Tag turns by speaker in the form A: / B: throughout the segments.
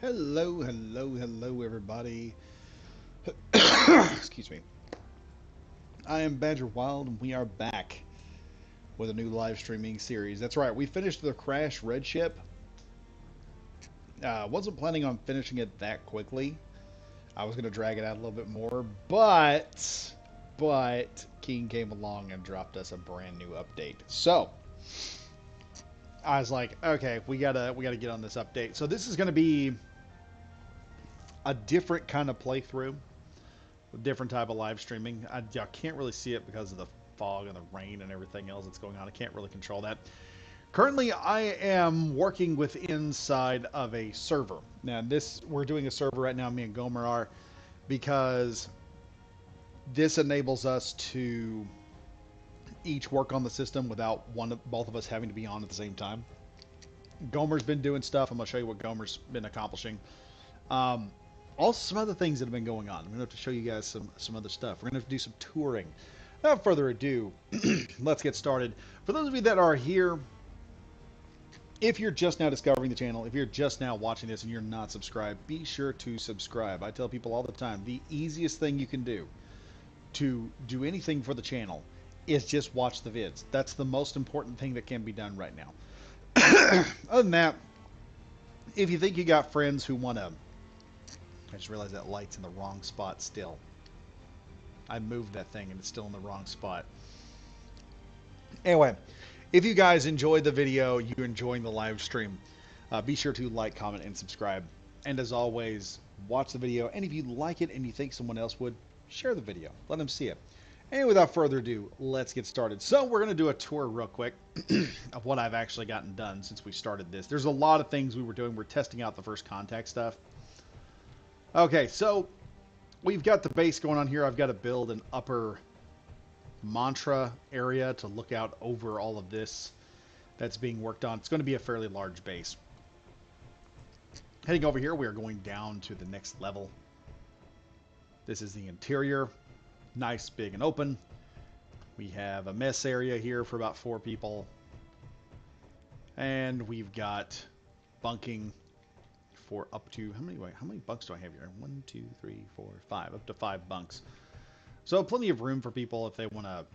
A: Hello, hello, hello, everybody. Excuse me. I am Badger Wild, and we are back with a new live streaming series. That's right, we finished the Crash Red Ship. Wasn't planning on finishing it that quickly. I was going to drag it out a little bit more, but King came along and dropped us a brand new update. So I was like, okay, we gotta get on this update. So this is going to be a different kind of playthrough, different type of live streaming. I can't really see it because of the fog and the rain and everything else that's going on. I can't really control that. Currently, I am working with inside of a server. Now, we're doing a server right now. Me and Gomer are, because this enables us to each work on the system without both of us having to be on at the same time. Gomer's been doing stuff. I'm gonna show you what Gomer's been accomplishing. Um, Also, some other things that have been going on. I'm gonna have to show you guys some other stuff. We're gonna have to do some touring. Without further ado, let's get started. For those of you that are here, if you're just now discovering the channel, if you're just now watching this and you're not subscribed, be sure to subscribe. I tell people all the time, the easiest thing you can do to do anything for the channel is just watch the vids. That's the most important thing that can be done right now. Other than that, if you think you got friends who want to... I just realized that light's in the wrong spot still. I moved that thing and it's still in the wrong spot. Anyway, if you guys enjoyed the video, you're enjoying the live stream, be sure to like, comment, and subscribe. And as always, watch the video. And if you like it and you think someone else would, share the video. Let them see it. And without further ado, let's get started. So we're going to do a tour real quick of what I've actually gotten done since we started this. There's a lot of things we were doing. We're testing out the first contact stuff. Okay, so we've got the base going on here. I've got to build an upper mantra area to look out over all of this that's being worked on. It's going to be a fairly large base. Heading over here, we are going down to the next level. This is the interior. Nice, big, and open. We have a mess area here for about 4 people. And we've got bunking for up to... How many bunks do I have here? 1, 2, 3, 4, 5. Up to 5 bunks. So plenty of room for people if they want to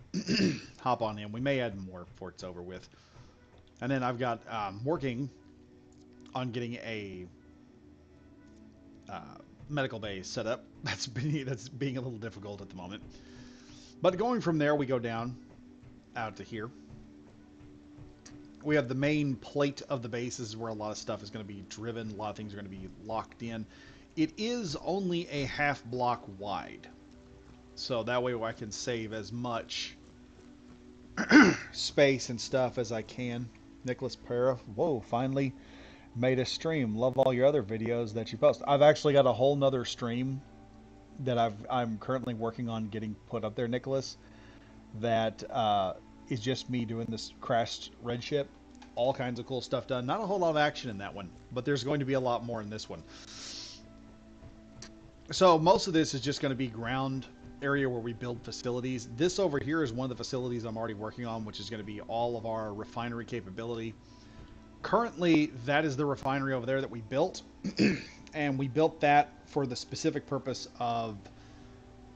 A: hop on in. We may add more before it's over with. And then I've got working on getting a medical bay set up. That's being a little difficult at the moment. But going from there, we go down out to here. We have the main plate of the base. This is where a lot of stuff is going to be driven. A lot of things are going to be locked in. It is only a half block wide. So that way I can save as much space and stuff as I can. Nicholas Para, whoa, finally made a stream. Love all your other videos that you post. I've actually got a whole nother stream that I'm currently working on getting put up there, Nicholas. That is just me doing this crashed red ship. All kinds of cool stuff done. Not a whole lot of action in that one, but there's going to be a lot more in this one. So most of this is just going to be ground area where we build facilities. This over here is one of the facilities I'm already working on, which is going to be all of our refinery capability. Currently, that is the refinery over there that we built. And we built that for the specific purpose of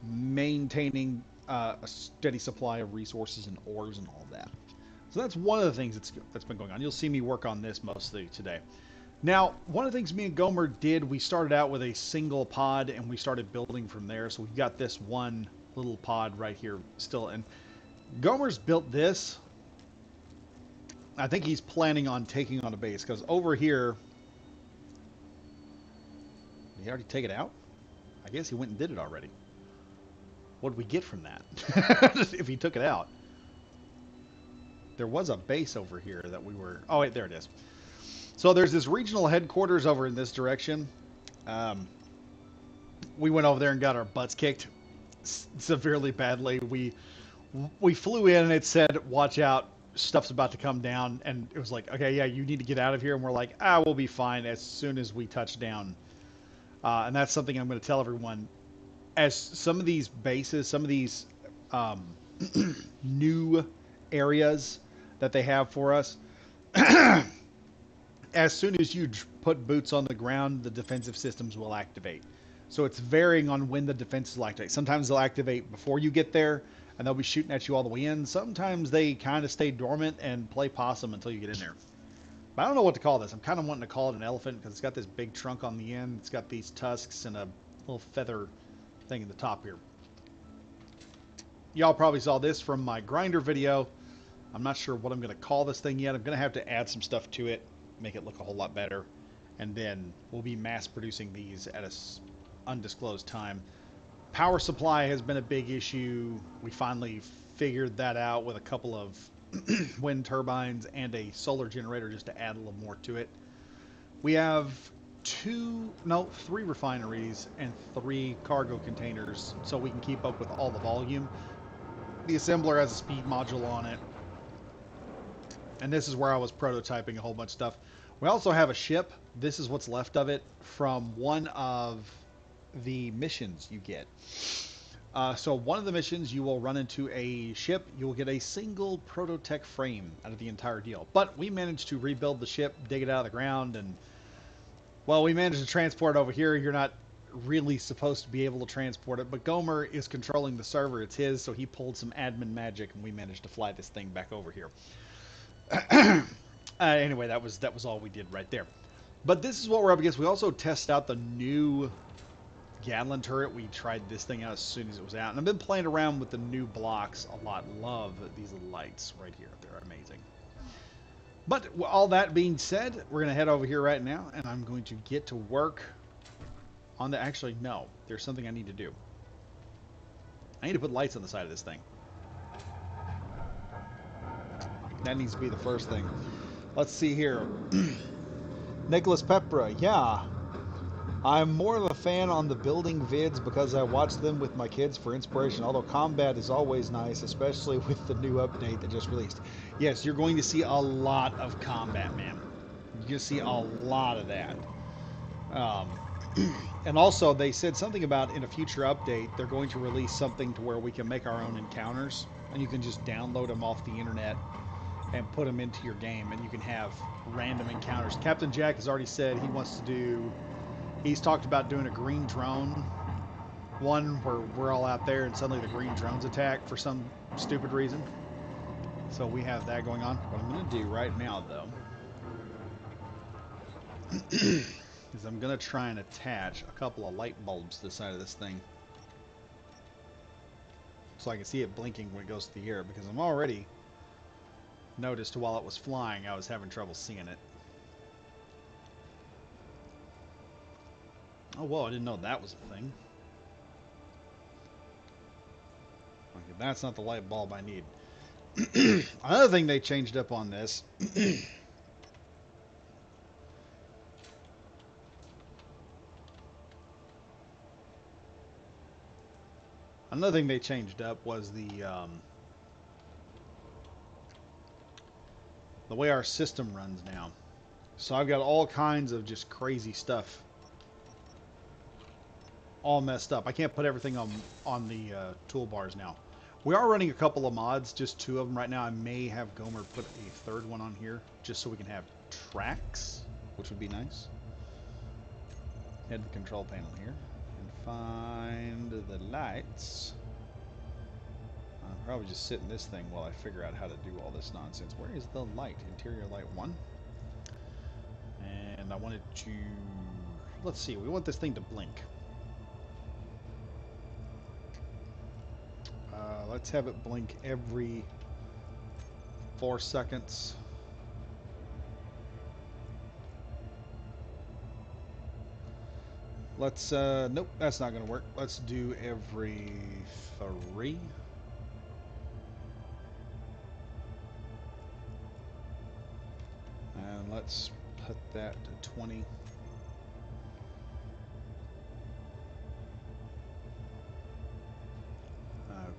A: maintaining a steady supply of resources and ores and all that. So that's one of the things that's been going on. You'll see me work on this mostly today. Now, one of the things me and Gomer did, we started out with a single pod and we started building from there. So we've got this one little pod right here still. And Gomer's built this. I think he's planning on taking on a base because over here... Did he already take it out? I guess he went and did it already. What did we get from that? If he took it out. There was a base over here that we were... Oh, wait, there it is. So there's this regional headquarters over in this direction. We went over there and got our butts kicked severely badly. We flew in and it said, watch out, stuff's about to come down. And it was like, okay, yeah, you need to get out of here. And we're like, we'll be fine as soon as we touch down. And that's something I'm going to tell everyone. As some of these bases, some of these new areas that they have for us, as soon as you put boots on the ground, the defensive systems will activate. So it's varying on when the defenses will activate. Sometimes they'll activate before you get there, and they'll be shooting at you all the way in. Sometimes they kind of stay dormant and play possum until you get in there. But I don't know what to call this. I'm kind of wanting to call it an elephant because it's got this big trunk on the end. It's got these tusks and a little feather thing in the top here. Y'all probably saw this from my grinder video. I'm not sure what I'm going to call this thing yet. I'm going to have to add some stuff to it, make it look a whole lot better. And then we'll be mass producing these at an undisclosed time. Power supply has been a big issue. We finally figured that out with a couple of wind turbines and a solar generator just to add a little more to it. We have three refineries and 3 cargo containers so we can keep up with all the volume. The assembler has a speed module on it. And this is where I was prototyping a whole bunch of stuff. We also have a ship. This is what's left of it from one of the missions you get. So one of the missions, you will run into a ship. You will get a single prototech frame out of the entire deal. But we managed to rebuild the ship, dig it out of the ground, and, well, we managed to transport it over here. You're not really supposed to be able to transport it, but Gomer is controlling the server. It's his, so he pulled some admin magic, and we managed to fly this thing back over here. Anyway, that was all we did right there. But this is what we're up against. We also tested out the new Gatling turret. We tried this thing out as soon as it was out, and I've been playing around with the new blocks a lot. Love these little lights right here. They're amazing. But all that being said, we're going to head over here right now, and I'm going to get to work on the... Actually, no. There's something I need to do. I need to put lights on the side of this thing. That needs to be the first thing. Let's see here. Nicholas Pepra, yeah. I'm more of a fan on the building vids because I watch them with my kids for inspiration, although combat is always nice, especially with the new update that just released. Yes, you're going to see a lot of combat, man. You're going to see a lot of that. And also, they said something about in a future update, they're going to release something to where we can make our own encounters, and you can just download them off the internet and put them into your game, and you can have random encounters. Captain Jack has already said he wants to do... He's talked about doing a green drone one where we're all out there and suddenly the green drones attack for some stupid reason. So we have that going on. What I'm going to do right now, though, is I'm going to try and attach a couple of light bulbs to the side of this thing so I can see it blinking when it goes through the air, because I'm already noticed while it was flying I was having trouble seeing it. Oh, whoa, I didn't know that was a thing. Okay, that's not the light bulb I need. Another thing they changed up on this another thing they changed up was the way our system runs now. So I've got all kinds of just crazy stuff all messed up. I can't put everything on the toolbars now. We are running a couple of mods, just 2 of them right now. I may have Gomer put a 3rd one on here, just so we can have tracks, which would be nice. Head to the control panel here and find the lights. I'll probably just sit in this thing while I figure out how to do all this nonsense. Where is the light? Interior light 1. And I wanted to... Let's see, we want this thing to blink. Let's have it blink every 4 seconds. Let's, nope, that's not going to work. Let's do every 3. And let's put that to 20.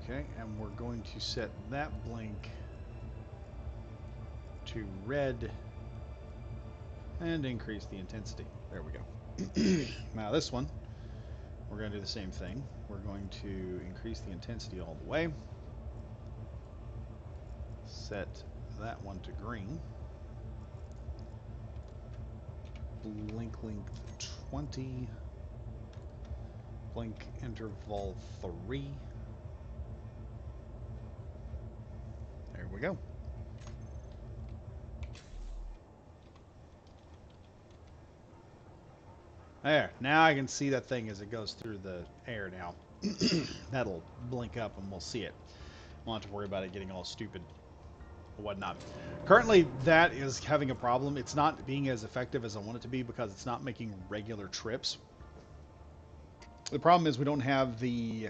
A: Okay, and we're going to set that blink to red and increase the intensity. There we go. Now this one, we're going to do the same thing. We're going to increase the intensity all the way. Set that one to green. blink length 20. Blink interval 3. There we go. There. Now I can see that thing as it goes through the air now. That'll blink up and we'll see it. Won't have to worry about it getting all stupid or whatnot. Currently, that is having a problem. It's not being as effective as I want it to be because it's not making regular trips. The problem is we don't have the...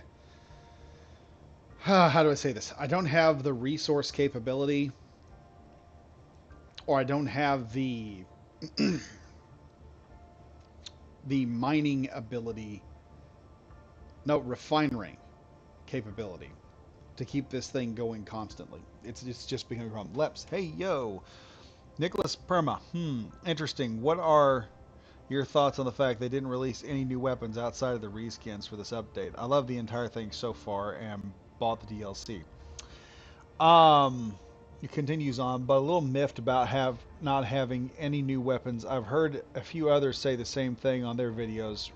A: how do I say this? I don't have the resource capability, or I don't have the the mining ability, no, refinery capability to keep this thing going constantly. It's just becoming a problem. Leps, hey, yo. Nicholas Perma, interesting. What are your thoughts on the fact they didn't release any new weapons outside of the reskins for this update? I love the entire thing so far and bought the DLC. It continues on, but a little miffed about not having any new weapons. I've heard a few others say the same thing on their videos,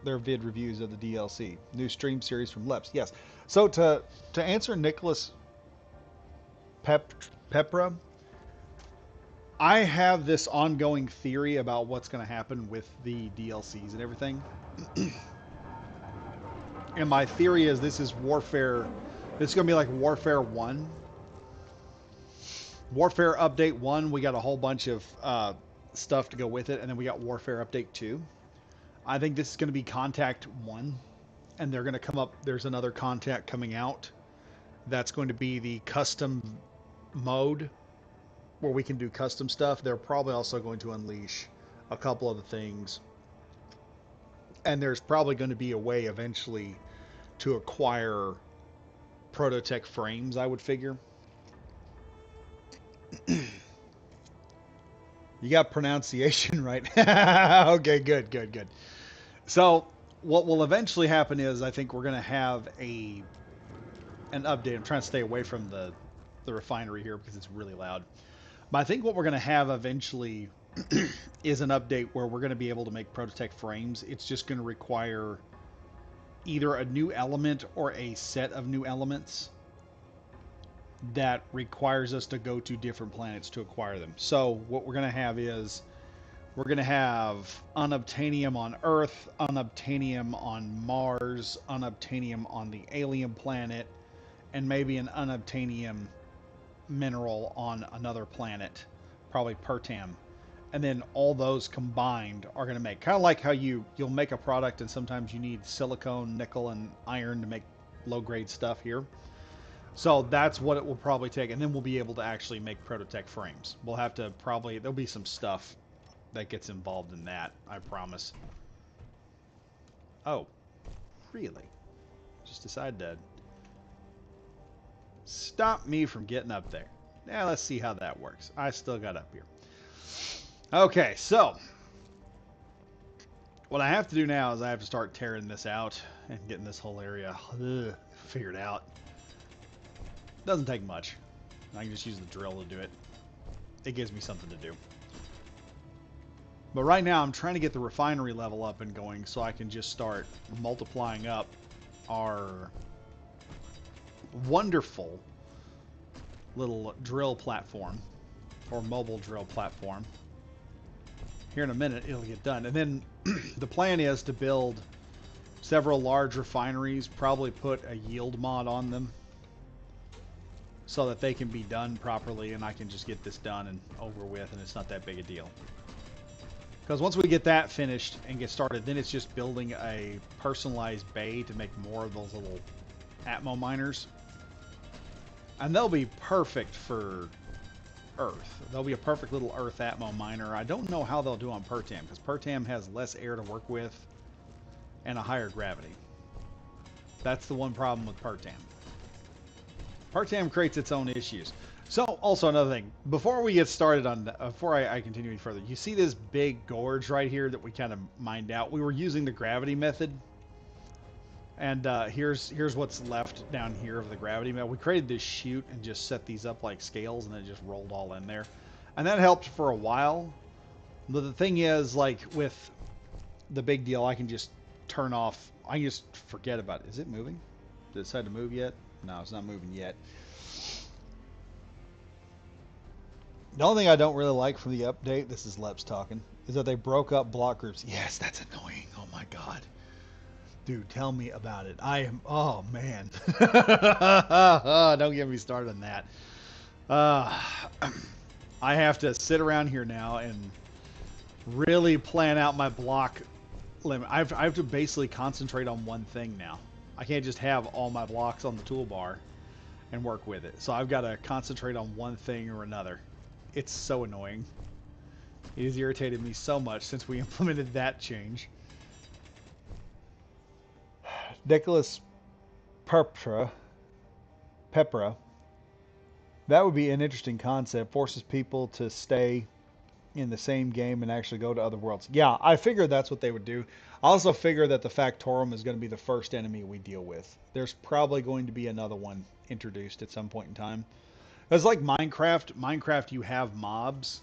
A: their vid reviews of the DLC. New stream series from Leps. Yes. So to answer Nicholas Pepra, I have this ongoing theory about what's going to happen with the DLCs and everything. And my theory is this is Warfare. This is going to be like Warfare 1. Warfare Update 1, we got a whole bunch of stuff to go with it. And then we got Warfare Update 2. I think this is going to be Contact 1. And they're going to come up. There's another Contact coming out. That's going to be the custom mode, where we can do custom stuff. They're probably also going to unleash a couple of the things. And there's probably going to be a way eventually to acquire Prototech frames, I would figure. You got pronunciation right. Okay, good. So what will eventually happen is I think we're going to have an update. I'm trying to stay away from the refinery here because it's really loud. But I think what we're going to have eventually is an update where we're going to be able to make Prototech frames. It's just going to require either a new element or a set of new elements that requires us to go to different planets to acquire them. So what we're going to have is we're going to have unobtainium on Earth, unobtainium on Mars, unobtainium on the alien planet, and maybe an unobtainium mineral on another planet, probably Pertam. And then all those combined are going to make, kind of like how you'll make a product and sometimes you need silicone, nickel, and iron to make low-grade stuff here. So that's what it will probably take, and then we'll be able to actually make Prototech frames. We'll have to probably, there'll be some stuff that gets involved in that, I promise. Oh, really? Just decided to stop me from getting up there. Now let's see how that works. I still got up here. Okay, so what I have to do now is I have to start tearing this out and getting this whole area figured out. Doesn't take much. I can just use the drill to do it. It gives me something to do. But right now I'm trying to get the refinery level up and going so I can just start multiplying up our wonderful little drill platform, or mobile drill platform. Here in a minute it'll get done. And then the plan is to build several large refineries, probably put a yield mod on them so that they can be done properly and I can just get this done and over with, and it's not that big a deal. Because once we get that finished and get started, then it's just building a personalized bay to make more of those little Atmo miners. And they'll be perfect for Earth. They'll be a perfect little Earth Atmo miner. I don't know how they'll do on Pertam, because Pertam has less air to work with and a higher gravity. That's the one problem with Pertam. Pertam creates its own issues. So, also another thing, before we get started on, before I continue any further, you see this big gorge right here that we kind of mined out? We were using the gravity method, and here's what's left down here of the gravity method. We created this chute and just set these up like scales, and then it just rolled all in there. And that helped for a while, But the thing is, like with the big deal, I can just turn off. I can just forget about it. Is it moving? Did it decide to move yet? No, it's not moving yet. The only thing I don't really like from the update, this is Leps talking, is that they broke up block groups. Yes, that's annoying. Oh my god. Dude, tell me about it. I am, oh man. Don't get me started on that. Uh, I have to sit around here now and really plan out my block limit. I have to basically concentrate on one thing now. I can't just have all my blocks on the toolbar and work with it. So I've got to concentrate on one thing or another. It's so annoying. It has irritated me so much since we implemented that change. Nicholas Pepra. That would be an interesting concept. Forces people to stay in the same game and actually go to other worlds. Yeah, I figured that's what they would do. I also figure that the Factorum is going to be the first enemy we deal with. There's probably going to be another one introduced at some point in time. It's like Minecraft. Minecraft, you have mobs,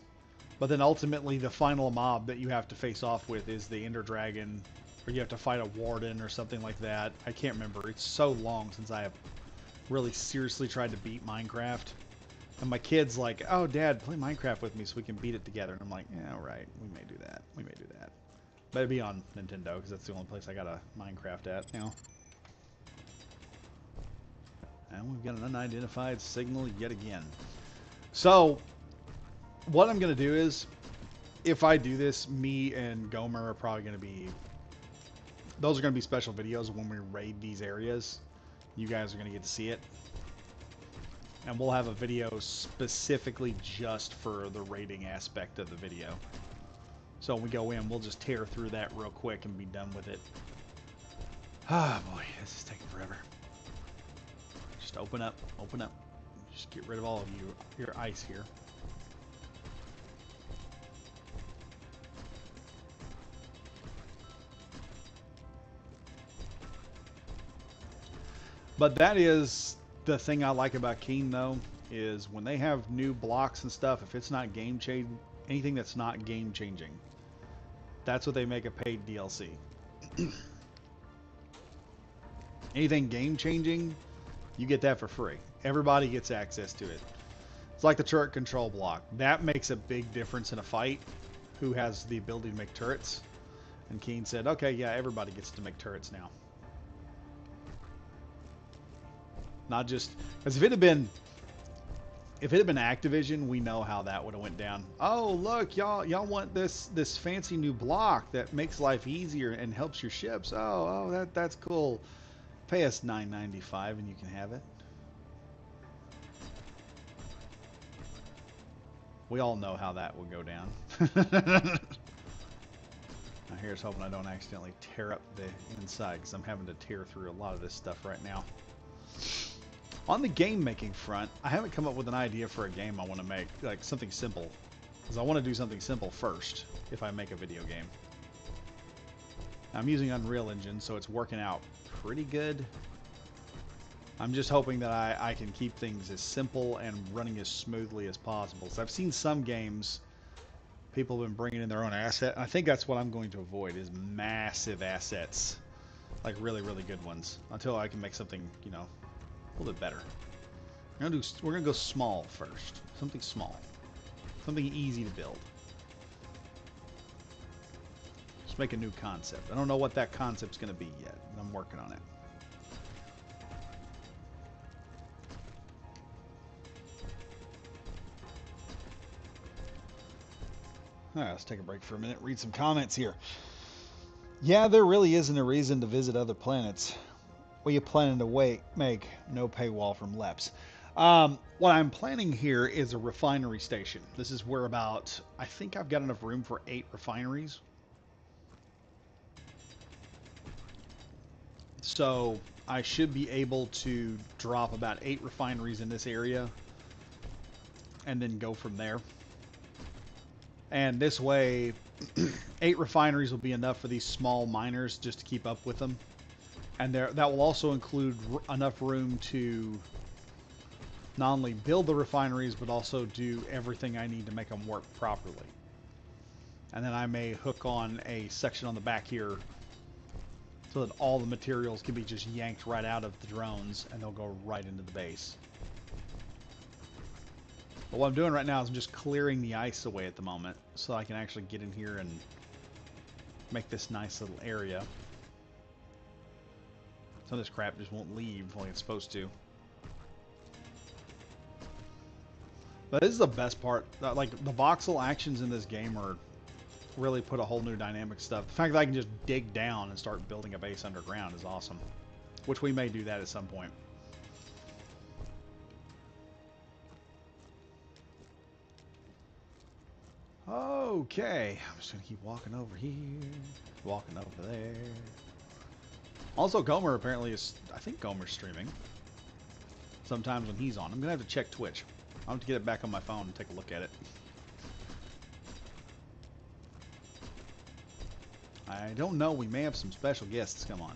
A: but then ultimately the final mob that you have to face off with is the Ender Dragon, or you have to fight a Warden or something like that. I can't remember. It's so long since I have really seriously tried to beat Minecraft. And my kid's like, oh, Dad, play Minecraft with me so we can beat it together. And I'm like, yeah, all right, we may do that. We may do that. But it'd be on Nintendo, because that's the only place I got a Minecraft at now. And we've got an unidentified signal yet again. So, what I'm going to do is, if I do this, me and Gomer are probably going to be... Those are going to be special videos when we raid these areas. You guys are going to get to see it. And we'll have a video specifically just for the raiding aspect of the video. So when we go in, we'll just tear through that real quick and be done with it. Ah, boy, this is taking forever. Just open up, open up. Just get rid of all of your ice here. But that is the thing I like about Keen, though, is when they have new blocks and stuff, if it's not game changing, anything that's not game changing, that's what they make a paid DLC. Anything game changing, you get that for free. Everybody gets access to it. It's like the turret control block. That makes a big difference in a fight. Who has the ability to make turrets? And Keen said, okay, yeah, everybody gets to make turrets now. Not just because if it had been Activision, we know how that would have went down. Oh, look, y'all want this fancy new block that makes life easier and helps your ships. Oh, that's cool. Pay us $9.95 and you can have it. We all know how that would go down. Now here's hoping I don't accidentally tear up the inside, because I'm having to tear through a lot of this stuff right now. On the game making front, I haven't come up with an idea for a game I want to make, like something simple. Because I want to do something simple first if I make a video game. I'm using Unreal Engine, so it's working out pretty good. I'm just hoping that I can keep things as simple and running as smoothly as possible. So I've seen some games, people have been bringing in their own asset. And I think that's what I'm going to avoid, is massive assets. Like really, really good ones. Until I can make something, you know, a little bit better. We're gonna go small first. Something small. Something easy to build. Just make a new concept. I don't know what that concept's gonna be yet, but I'm working on it. Alright, let's take a break for a minute, read some comments here. Yeah, there really isn't a reason to visit other planets. What are you planning to make? No paywall from Leps. What I'm planning here is a refinery station. This is where I think I've got enough room for 8 refineries. So I should be able to drop about 8 refineries in this area and then go from there. And this way, 8 refineries will be enough for these small miners just to keep up with them. And that will also include enough room to not only build the refineries, but also do everything I need to make them work properly. And then I may hook on a section on the back here so that all the materials can be just yanked right out of the drones and they'll go right into the base. But what I'm doing right now is I'm just clearing the ice away at the moment so I can actually get in here and make this nice little area. Some of this crap just won't leave like it's supposed to. But this is the best part. Like, the voxel actions in this game are really put a whole new dynamic stuff. The fact that I can just dig down and start building a base underground is awesome. Which we may do that at some point. Okay, I'm just gonna keep walking over here, walking over there. Also, Gomer apparently is, I think Gomer's streaming. Sometimes when he's on. I'm gonna have to check Twitch. I'll have to get it back on my phone and take a look at it. I don't know, we may have some special guests come on.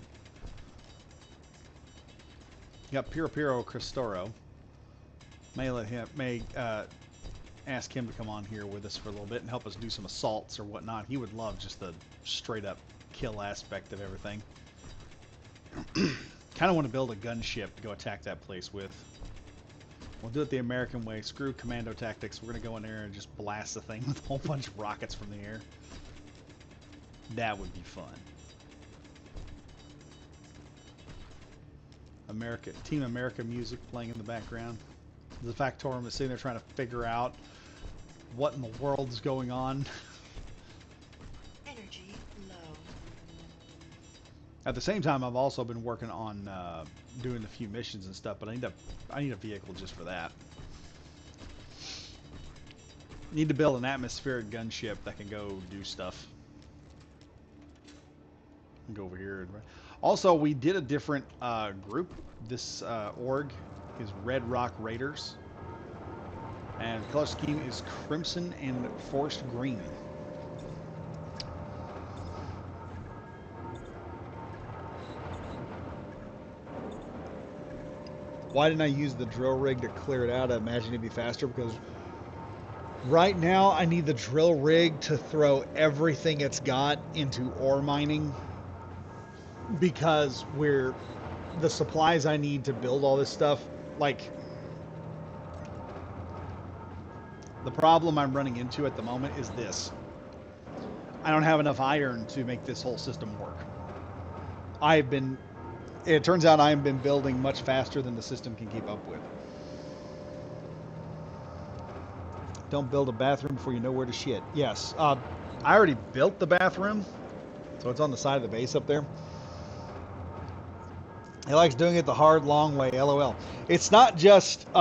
A: You got Piro Cristoro. May ask him to come on here with us for a little bit and help us do some assaults or whatnot. He would love just the straight up kill aspect of everything. Kind of want to build a gunship to go attack that place with. We'll do it the American way. Screw commando tactics. We're going to go in there and just blast the thing with a whole bunch of rockets from the air. That would be fun. Team America music playing in the background. The Factorum is sitting there trying to figure out what in the world is going on.
B: Energy low.
A: At the same time, I've also been working on doing a few missions and stuff, but I need a vehicle just for that. Need to build an atmospheric gunship that can go do stuff. Go over here. Also, we did a different group. This org is Red Rock Raiders. And the color scheme is Crimson and Forest Green. Why didn't I use the drill rig to clear it out? I imagine it'd be faster because right now I need the drill rig to throw everything it's got into ore mining because the supplies I need to build all this stuff, like, the problem I'm running into at the moment is this. I don't have enough iron to make this whole system work. It turns out I've been building much faster than the system can keep up with. Don't build a bathroom before you know where to shit. Yes, I already built the bathroom, so it's on the side of the base up there. He likes doing it the hard, long way, LOL. It's not just the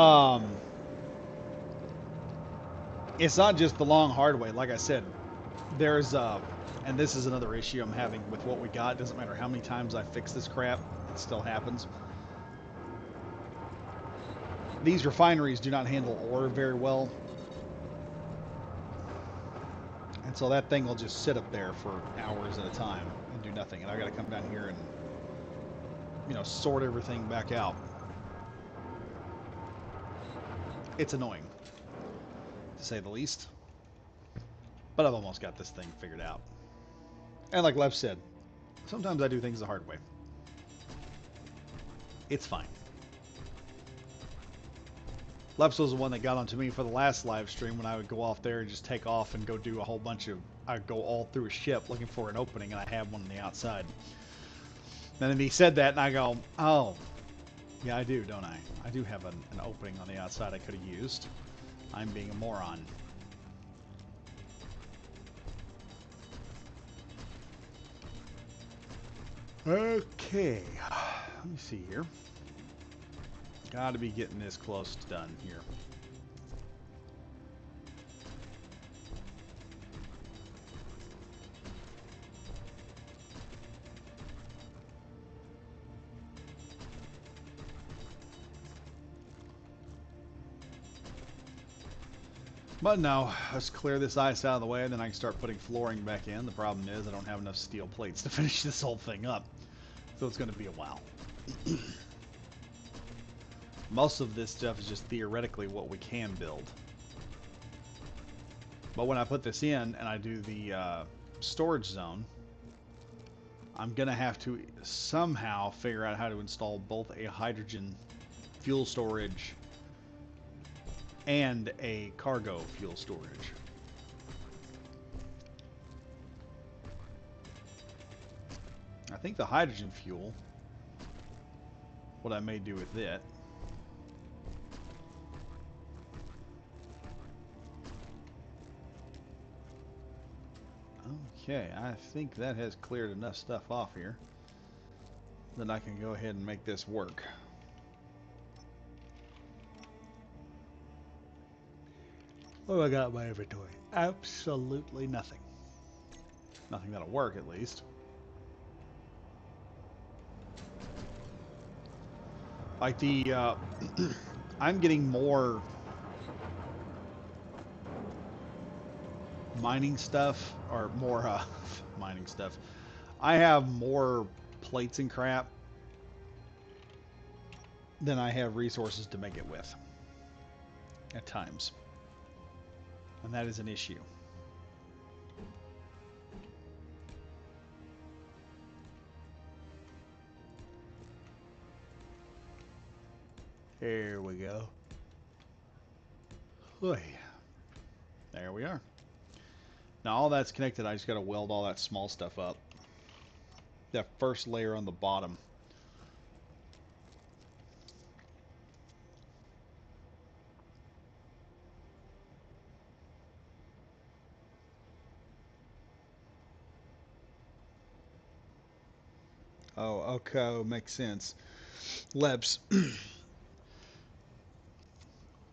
A: long, hard way. Like I said, there's and this is another issue I'm having with what we got. It doesn't matter how many times I fix this crap, it still happens. These refineries do not handle ore very well. And so that thing will just sit up there for hours at a time and do nothing. And I got to come down here and, sort everything back out. It's annoying, to say the least. But I've almost got this thing figured out. And like Lev said, sometimes I do things the hard way. It's fine. Leps was the one that got onto me for the last live stream when I would go off there and just take off and go do a whole bunch of... I'd go all through a ship looking for an opening, and I have one on the outside. And then he said that, and I go, oh, yeah, I do, don't I? I do have an opening on the outside I could have used. I'm being a moron. Okay, let me see here. Got to be getting this close to done here. But no, let's clear this ice out of the way, and then I can start putting flooring back in. The problem is I don't have enough steel plates to finish this whole thing up. So it's going to be a while. Most of this stuff is just theoretically what we can build. But when I put this in and I do the storage zone, I'm going to have to somehow figure out how to install both a hydrogen fuel storage and a cargo fuel storage. I think the hydrogen fuel, what I may do with it, okay, I think that has cleared enough stuff off here that I can go ahead and make this work. What do I got in my inventory? Absolutely nothing. Nothing that'll work, at least. Like the, I'm getting more mining stuff, or more, mining stuff. I have more plates and crap than I have resources to make it with. At times. And that is an issue. Here we go. Oy. There we are. Now all that's connected, I just got to weld all that small stuff up. That first layer on the bottom. Oh, okay, makes sense. Leps.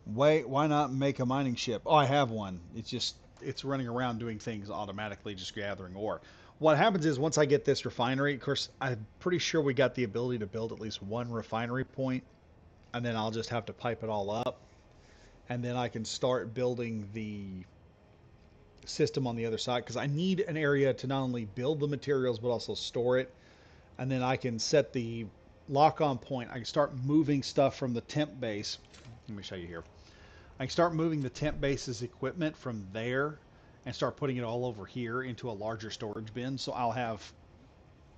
A: Why not make a mining ship? Oh, I have one. It's running around doing things automatically, just gathering ore. What happens is once I get this refinery, of course, I'm pretty sure we got the ability to build at least one refinery point, and then I'll just have to pipe it all up, and then I can start building the system on the other side, because I need an area to not only build the materials but also store it, and then I can set the lock-on point. I can start moving stuff from the temp base. Let me show you here. I can start moving the temp base's equipment from there and start putting it all over here into a larger storage bin. So I'll have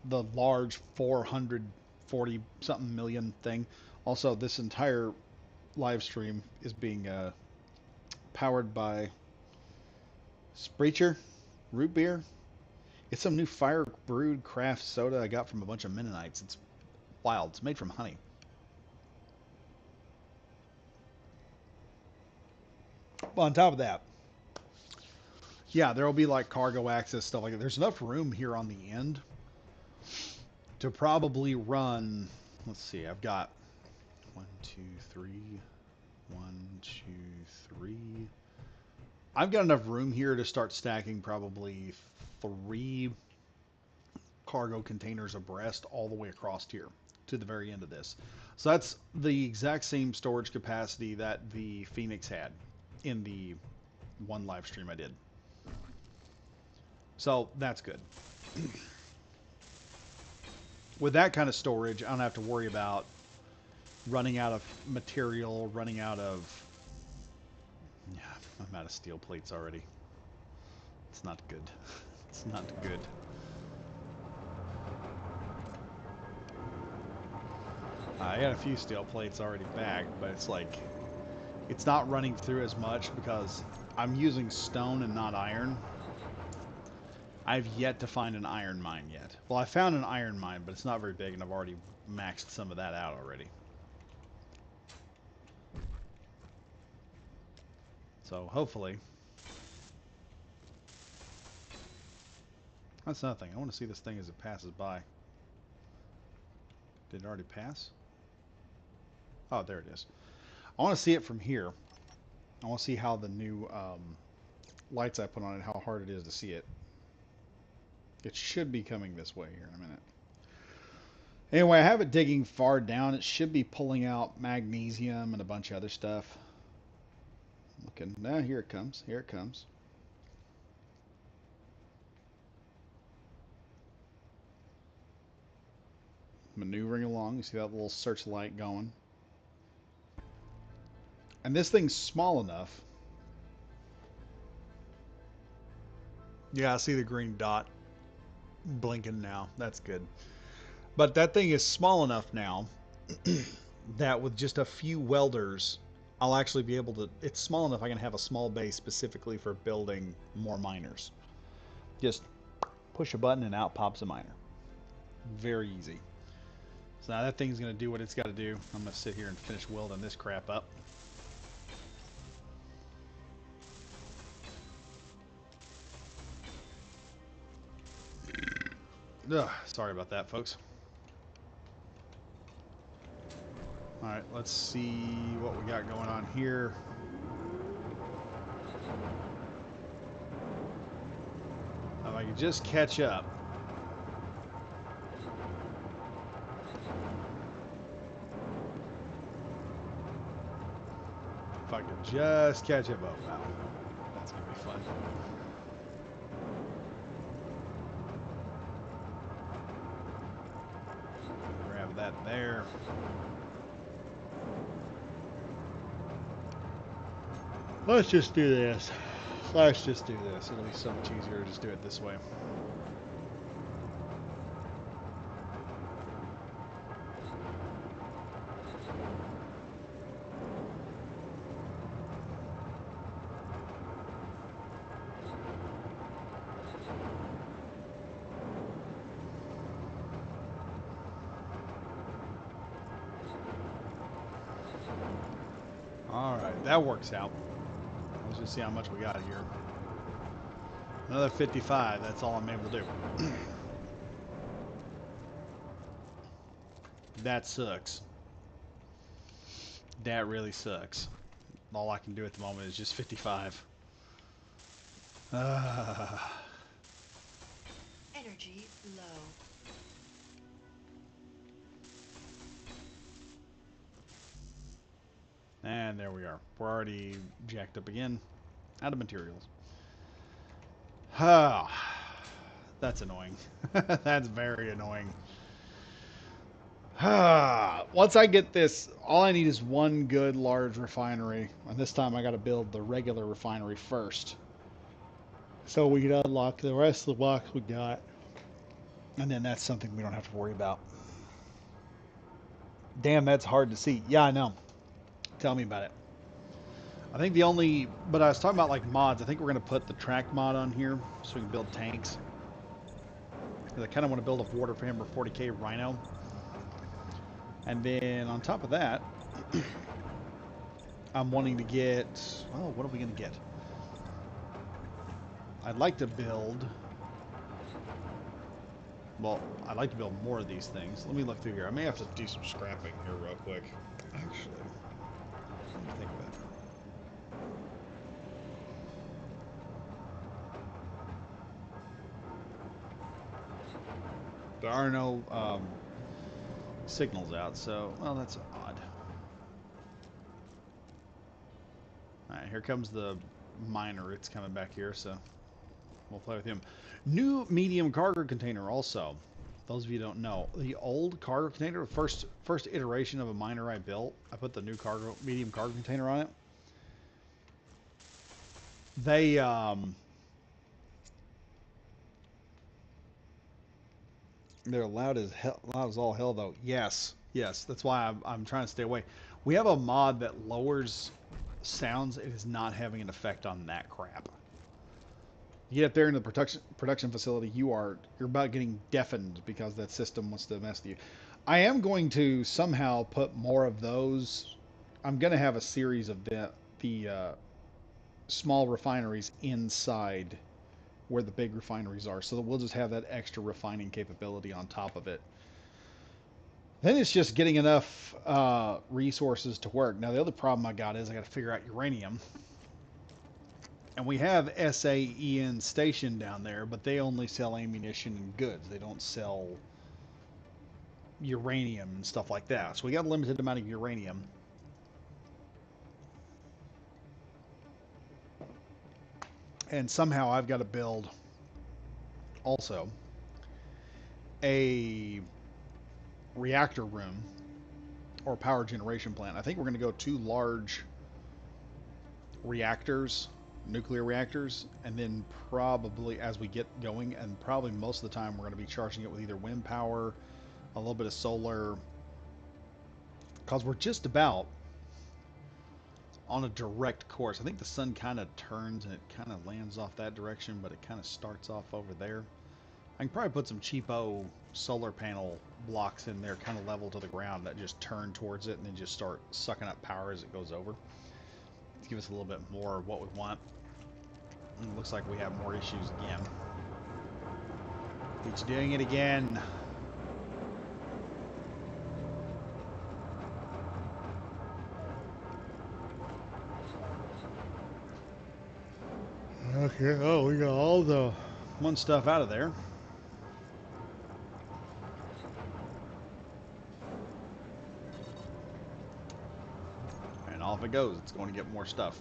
A: the large 440 something million thing. Also, this entire live stream is being powered by Spreacher root beer. It's some new fire brewed craft soda I got from a bunch of Mennonites. It's wild. It's made from honey. Well, on top of that, yeah, there will be like cargo access, stuff like that. There's enough room here on the end to probably run. Let's see, I've got 1, 2, 3, 1, 2, 3. I've got enough room here to start stacking probably 3 cargo containers abreast all the way across here to the very end of this. So that's the exact same storage capacity that the Phoenix had in the one live stream I did. So that's good. With that kind of storage, I don't have to worry about running out of material, running out of... Yeah, I'm out of steel plates already. It's not good. It's not good. I got a few steel plates already back, but it's like... It's not running through as much because I'm using stone and not iron. I've yet to find an iron mine yet. Well, I found an iron mine, but it's not very big, and I've already maxed some of that out already. So, hopefully... That's nothing. I want to see this thing as it passes by. Did it already pass? Oh, there it is. I want to see it from here. I want to see how the new lights I put on it, how hard it is to see it. It should be coming this way here in a minute. Anyway, I have it digging far down. It should be pulling out magnesium and a bunch of other stuff. Looking. Now, here it comes. Here it comes. Maneuvering along. You see that little searchlight going. And this thing's small enough Yeah, I see the green dot blinking now. That's good. But that thing is small enough now that with just a few welders, I'll actually be able to. It's small enough I can have a small base specifically for building more miners. Just push a button and out pops a miner. Very easy. So now that thing's going to do what it's got to do. I'm going to sit here and finish welding this crap up. Ugh, sorry about that, folks. Alright, let's see what we got going on here. If I could just catch up. If I could just catch up. Oh, wow. That's going to be fun. Grab that there. Let's just do this. Let's just do this. It'll be so much easier to just do it this way. Alright, that works out. Let's just see how much we got here. Another 55, that's all I'm able to do. That sucks. That really sucks. All I can do at the moment is just 55.
B: Energy low.
A: And there we are. We're already jacked up again. Out of materials. That's annoying. That's very annoying. Once I get this, all I need is one good large refinery. And this time I got to build the regular refinery first. So we can unlock the rest of the blocks we got. And then that's something we don't have to worry about. Damn, that's hard to see. Yeah, I know. Tell me about it. I think the only, but I was talking about like mods. I think we're going to put the track mod on here so we can build tanks. Because I kind of want to build a Warhammer 40k Rhino. And then on top of that, I'm wanting to get, well, what are we going to get? I'd like to build, well, I'd like to build more of these things. Let me look through here. I may have to do some scrapping here real quick. Actually, let me think about it. There are no signals out, so, well, that's odd. Alright, here comes the miner. It's coming back here, so we'll play with him. New medium cargo container also. Those of you who don't know, the old cargo container, first iteration of a miner I built, I put the new medium cargo container on it. They're loud as hell, loud as all hell though. Yes, that's why I'm trying to stay away. We have a mod that lowers sounds. It is not having an effect on that crap. You get up there in the production facility, you're about getting deafened because that system wants to mess with you. I am going to somehow put more of those. I'm going to have a series of the small refineries inside where the big refineries are, so that we'll just have that extra refining capability on top of it. Then it's just getting enough resources to work. Now the other problem I got is I got to figure out uranium. And we have SAEN station down there, but they only sell ammunition and goods. They don't sell uranium and stuff like that. So we got a limited amount of uranium. And somehow I've got to build also a reactor room or power generation plant. I think we're going to go 2 large reactors nuclear reactors, and then probably as we get going, and probably most of the time we're going to be charging it with either wind power, a little bit of solar, because we're just about on a direct course. I think the sun kind of turns and it kind of lands off that direction, but it kind of starts off over there. I can probably put some cheapo solar panel blocks in there, kind of level to the ground, that just turn towards it and then just start sucking up power as it goes over, to give us a little bit more of what we want. And it looks like we have more issues again. It's doing it again. Okay, oh, we got all the one stuff out of there. And off it goes. It's going to get more stuff.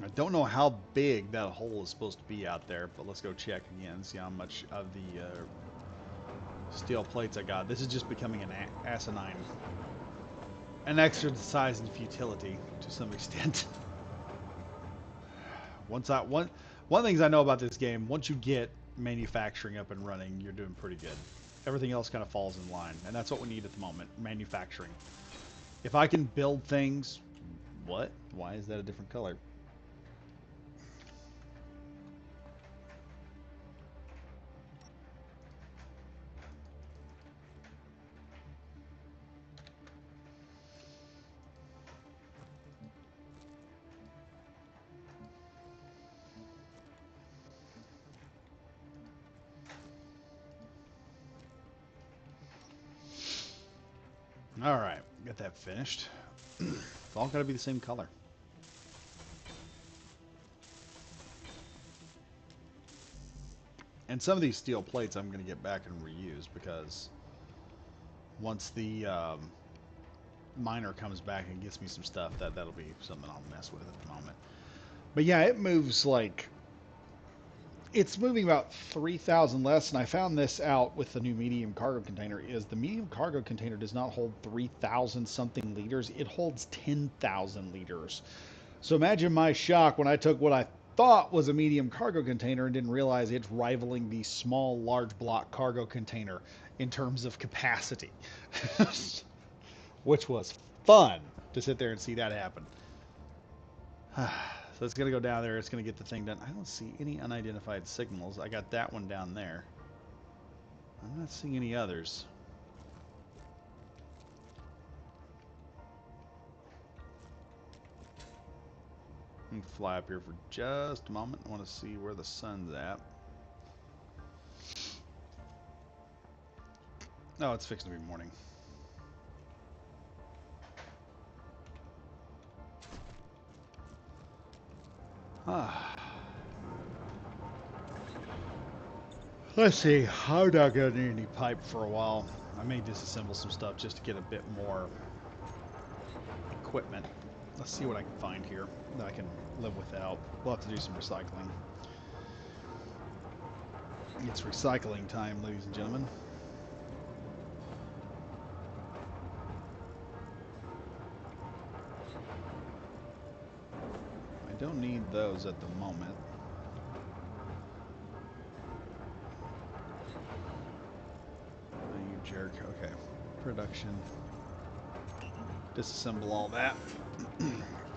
A: I don't know how big that hole is supposed to be out there, but let's go check again, see how much of the steel plates I got. This is just becoming an asinine, an exercise in futility to some extent. One of the things I know about this game, once you get manufacturing up and running, you're doing pretty good. Everything else kind of falls in line, and that's what we need at the moment, manufacturing. If I can build things... What? Why is that a different color? Alright, got that finished. It's all got to be the same color. And some of these steel plates I'm going to get back and reuse, because once the miner comes back and gets me some stuff, that'll be something I'll mess with at the moment. But yeah, it moves like... It's moving about 3,000 less, and I found this out with the new medium cargo container, is the medium cargo container does not hold 3,000 something liters, it holds 10,000 liters. So imagine my shock when I took what I thought was a medium cargo container and didn't realize it's rivaling the small large block cargo container in terms of capacity. Which was fun to sit there and see that happen. So it's going to go down there. It's going to get the thing done. I don't see any unidentified signals. I got that one down there. I'm not seeing any others. Let me fly up here for just a moment. I want to see where the sun's at. Oh, it's fixing to be morning. Let's see. I'm not going to need any pipe for a while. I may disassemble some stuff just to get a bit more equipment. Let's see what I can find here that I can live without. We'll have to do some recycling. It's recycling time, ladies and gentlemen. I don't need those at the moment. Oh, you jerk. Okay. Production. Disassemble all that.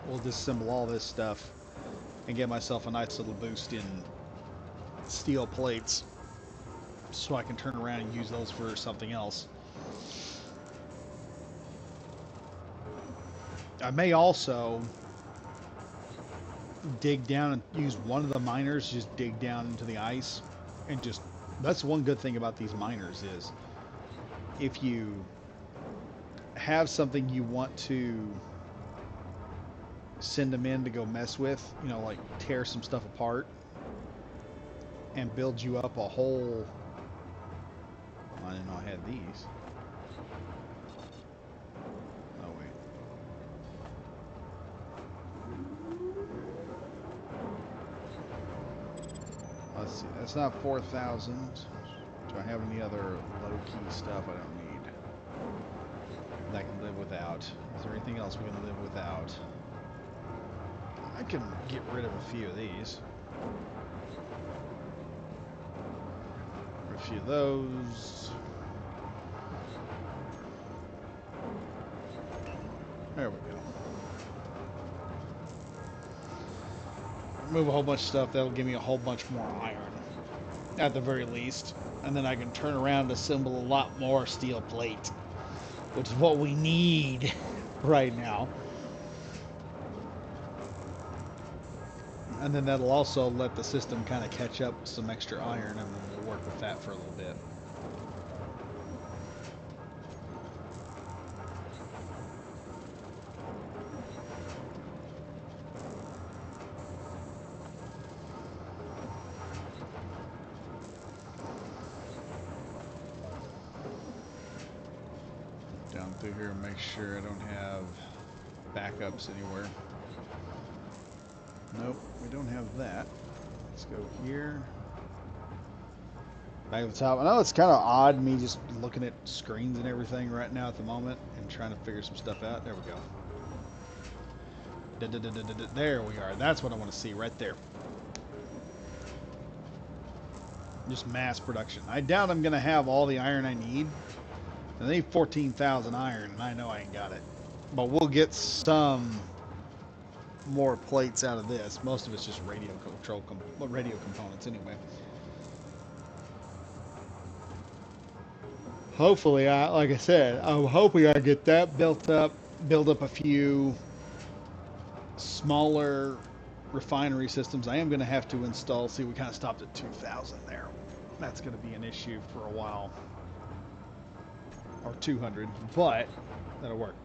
A: We'll disassemble all this stuff and get myself a nice little boost in steel plates so I can turn around and use those for something else. I may also dig down and use one of the miners, just dig down into the ice and just... That's one good thing about these miners is if you have something you want to send them in to go mess with, you know, like tear some stuff apart and build you up a whole... I didn't know I had these. Oh, wait. Let's see. That's not 4,000. Do I have any other low-key stuff I don't need that I can live without? Is there anything else we can live without? can get rid of a few of these. A few of those. There we go. Move a whole bunch of stuff. That'll give me a whole bunch more iron, at the very least. And then I can turn around and assemble a lot more steel plate, which is what we need right now. And then that'll also let the system kind of catch up with some extra iron, and then we'll work with that for a little bit. Down through here and make sure I don't have backups anywhere. Nope, we don't have that. Let's go here. Back at the top. I know it's kind of odd me just looking at screens and everything right now at the moment and trying to figure some stuff out. There we go. There we are. That's what I want to see right there. Just mass production. I doubt I'm going to have all the iron I need. I need 14,000 iron, and I know I ain't got it. But we'll get some more plates out of this. Most of it's just radio components anyway. Hopefully, like I said, I'm hoping I get that built up, build up a few smaller refinery systems. I am going to have to install, see, we kind of stopped at 2,000 there. That's going to be an issue for a while. Or 200, but that'll work.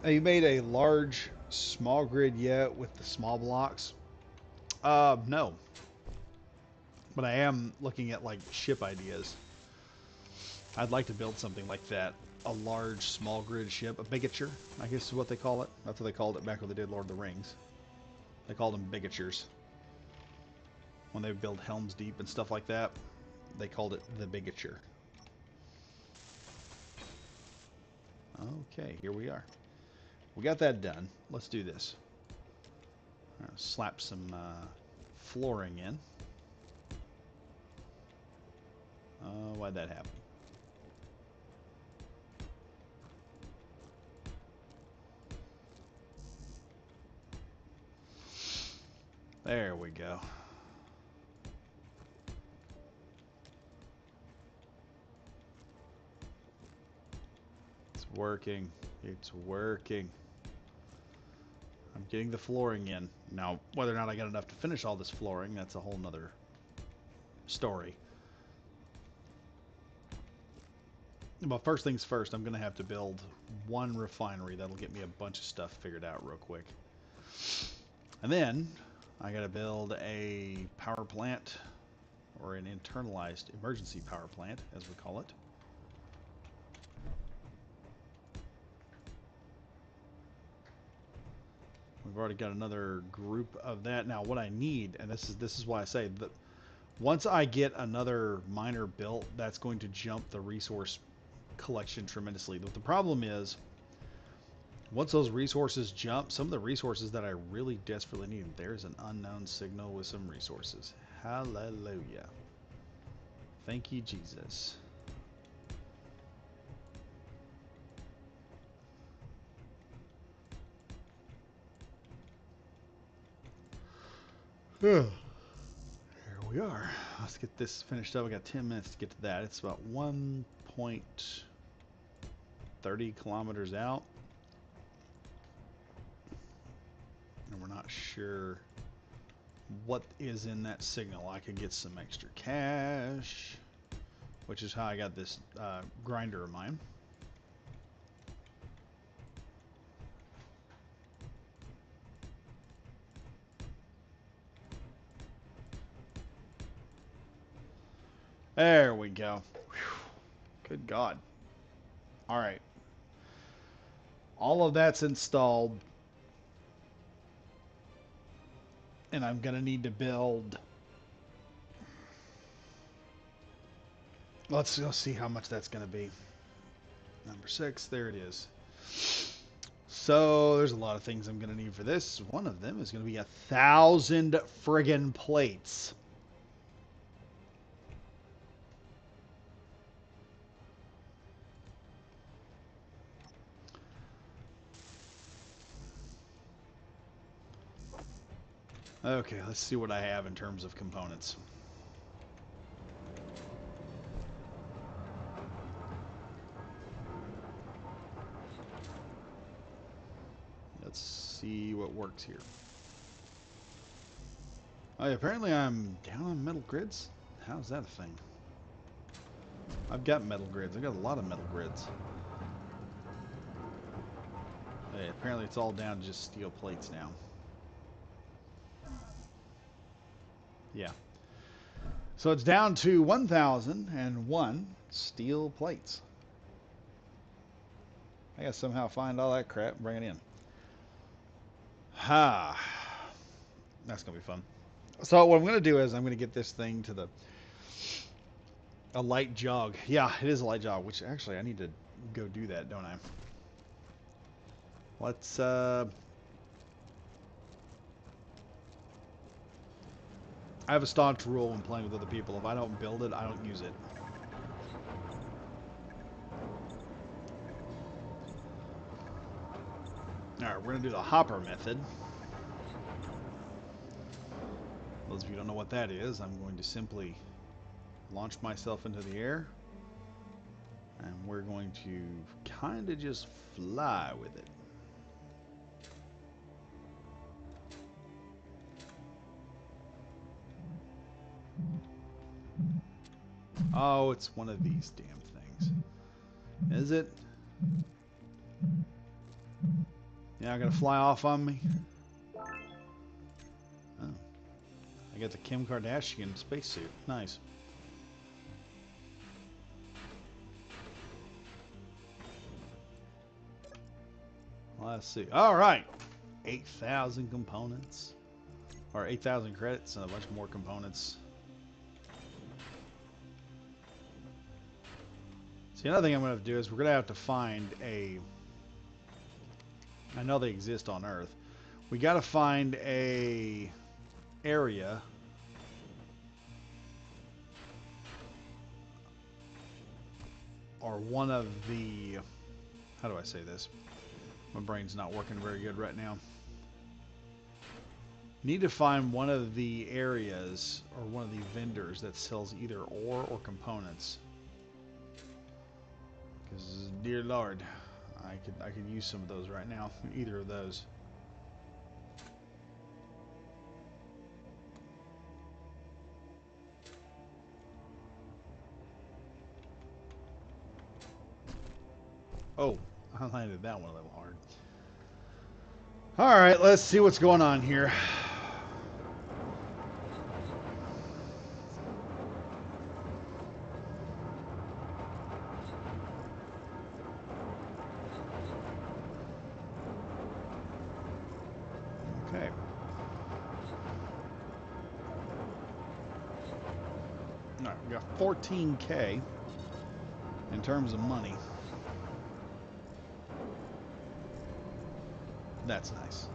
A: Have you made a large small grid yet with the small blocks? No. But I am looking at like ship ideas. I'd like to build something like that. A large small grid ship, a bigature, I guess is what they call it. That's what they called it back when they did Lord of the Rings. They called them bigatures. When they build Helm's Deep and stuff like that, they called it the bigature. Okay, here we are. We got that done. Let's do this. Slap some flooring in. Why'd that happen? There we go. It's working. It's working. I'm getting the flooring in. Now, whether or not I got enough to finish all this flooring, that's a whole nother story. But first things first, I'm going to have to build one refinery. That'll get me a bunch of stuff figured out real quick. And then I got to build a power plant, or an internalized emergency power plant, as we call it. We've already got another group of that. Now, what I need, and this is why I say that once I get another miner built, that's going to jump the resource collection tremendously. But the problem is, once those resources jump, some of the resources that I really desperately need, there's an unknown signal with some resources. Hallelujah. Thank you, Jesus. Here we are. Let's get this finished up. We got 10 minutes to get to that. It's about 1.30 kilometers out. And we're not sure what is in that signal. I could get some extra cash, which is how I got this grinder of mine. There we go. Whew. Good God. All right. All of that's installed. And I'm going to need to build. Let's go see how much that's going to be. Number 6. There it is. So there's a lot of things I'm going to need for this. One of them is going to be 1,000 friggin' plates. Okay, let's see what I have in terms of components. Let's see what works here. Oh, yeah, apparently I'm down on metal grids. How's that a thing? I've got metal grids. I've got a lot of metal grids. Hey, apparently it's all down to just steel plates now. Yeah. So it's down to 1,001 steel plates. I gotta somehow find all that crap and bring it in. Ha! That's gonna be fun. So what I'm gonna do is I'm gonna get this thing to a light jog. Yeah, it is a light jog, which actually I need to go do that, don't I? Let's I have a staunch rule when playing with other people. If I don't build it, I don't use it. Alright, we're gonna do the hopper method. Those of you who don't know what that is, I'm going to simply launch myself into the air. And we're going to kind of just fly with it. Oh, it's one of these damn things. Is it? You're not gonna fly off on me? Oh. I got the Kim Kardashian spacesuit. Nice. Let's see. Alright. 8,000 components. Or 8,000 credits and a bunch more components. See, another thing I'm going to have to do is we're going to have to find a... I know they exist on Earth. We got to find a area or one of the... How do I say this? My brain's not working very good right now. Need to find one of the areas or one of the vendors that sells either ore or components. Because, dear Lord, I could use some of those right now. Either of those. Oh, I landed that one a little hard. Alright, let's see what's going on here. Okay. Alright, we got 14K in terms of money. That's nice.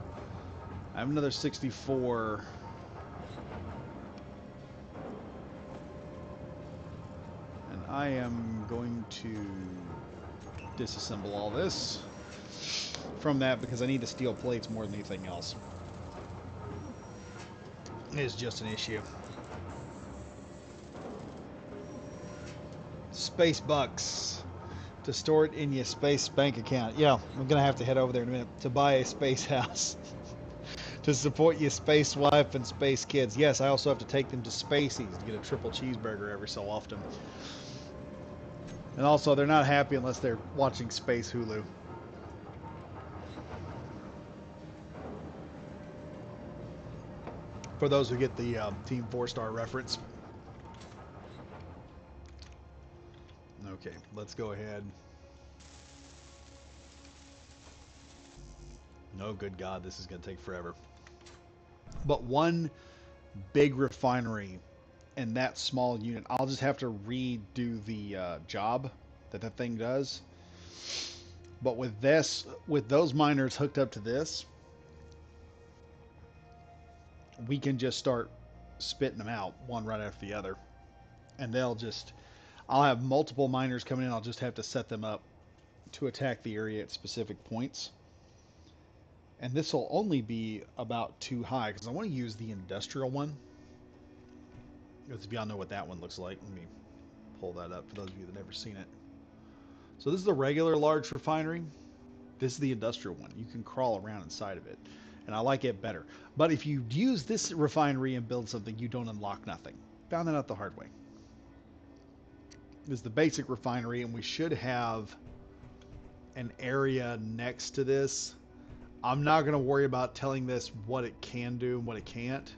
A: I have another 64. And I am going to disassemble all this from that because I need to steal plates more than anything else. It is just an issue. Space bucks to store it in your space bank account. Yeah, I'm gonna have to head over there in a minute to buy a space house to support your space wife and space kids. Yes, I also have to take them to Spacey's to get a triple cheeseburger every so often. And also, they're not happy unless they're watching Space Hulu. For those who get the Team 4-Star reference. Okay, let's go ahead. No, good God, this is going to take forever. But one big refinery in that small unit, I'll just have to redo the job that thing does. But with this, with those miners hooked up to this, we can just start spitting them out one right after the other. And I'll have multiple miners coming in. I'll just have to set them up to attack the area at specific points. And this will only be about 2 high because I want to use the industrial one. Because if y'all know what that one looks like, let me pull that up for those of you that have never seen it. So this is the regular large refinery. This is the industrial one. You can crawl around inside of it. And I like it better. But if you use this refinery and build something, you don't unlock nothing. Found that out the hard way. This is the basic refinery, and we should have an area next to this. I'm not going to worry about telling this what it can do and what it can't.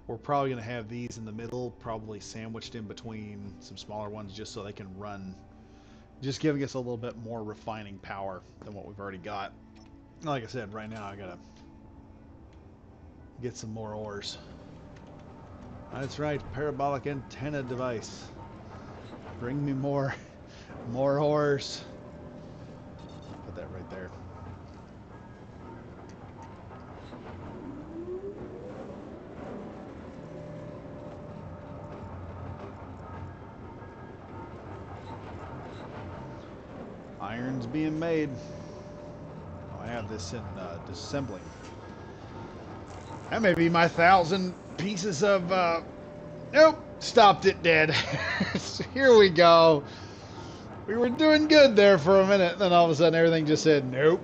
A: We're probably going to have these in the middle, probably sandwiched in between some smaller ones just so they can run, just giving us a little bit more refining power than what we've already got. Like I said, right now I got to get some more ores. That's right, parabolic antenna device. Bring me more ores. Put that right there. Iron's being made. Oh, I have this in disassembling. That may be my 1,000 pieces of... Nope, stopped it dead. So here we go. We were doing good there for a minute, then all of a sudden everything just said nope.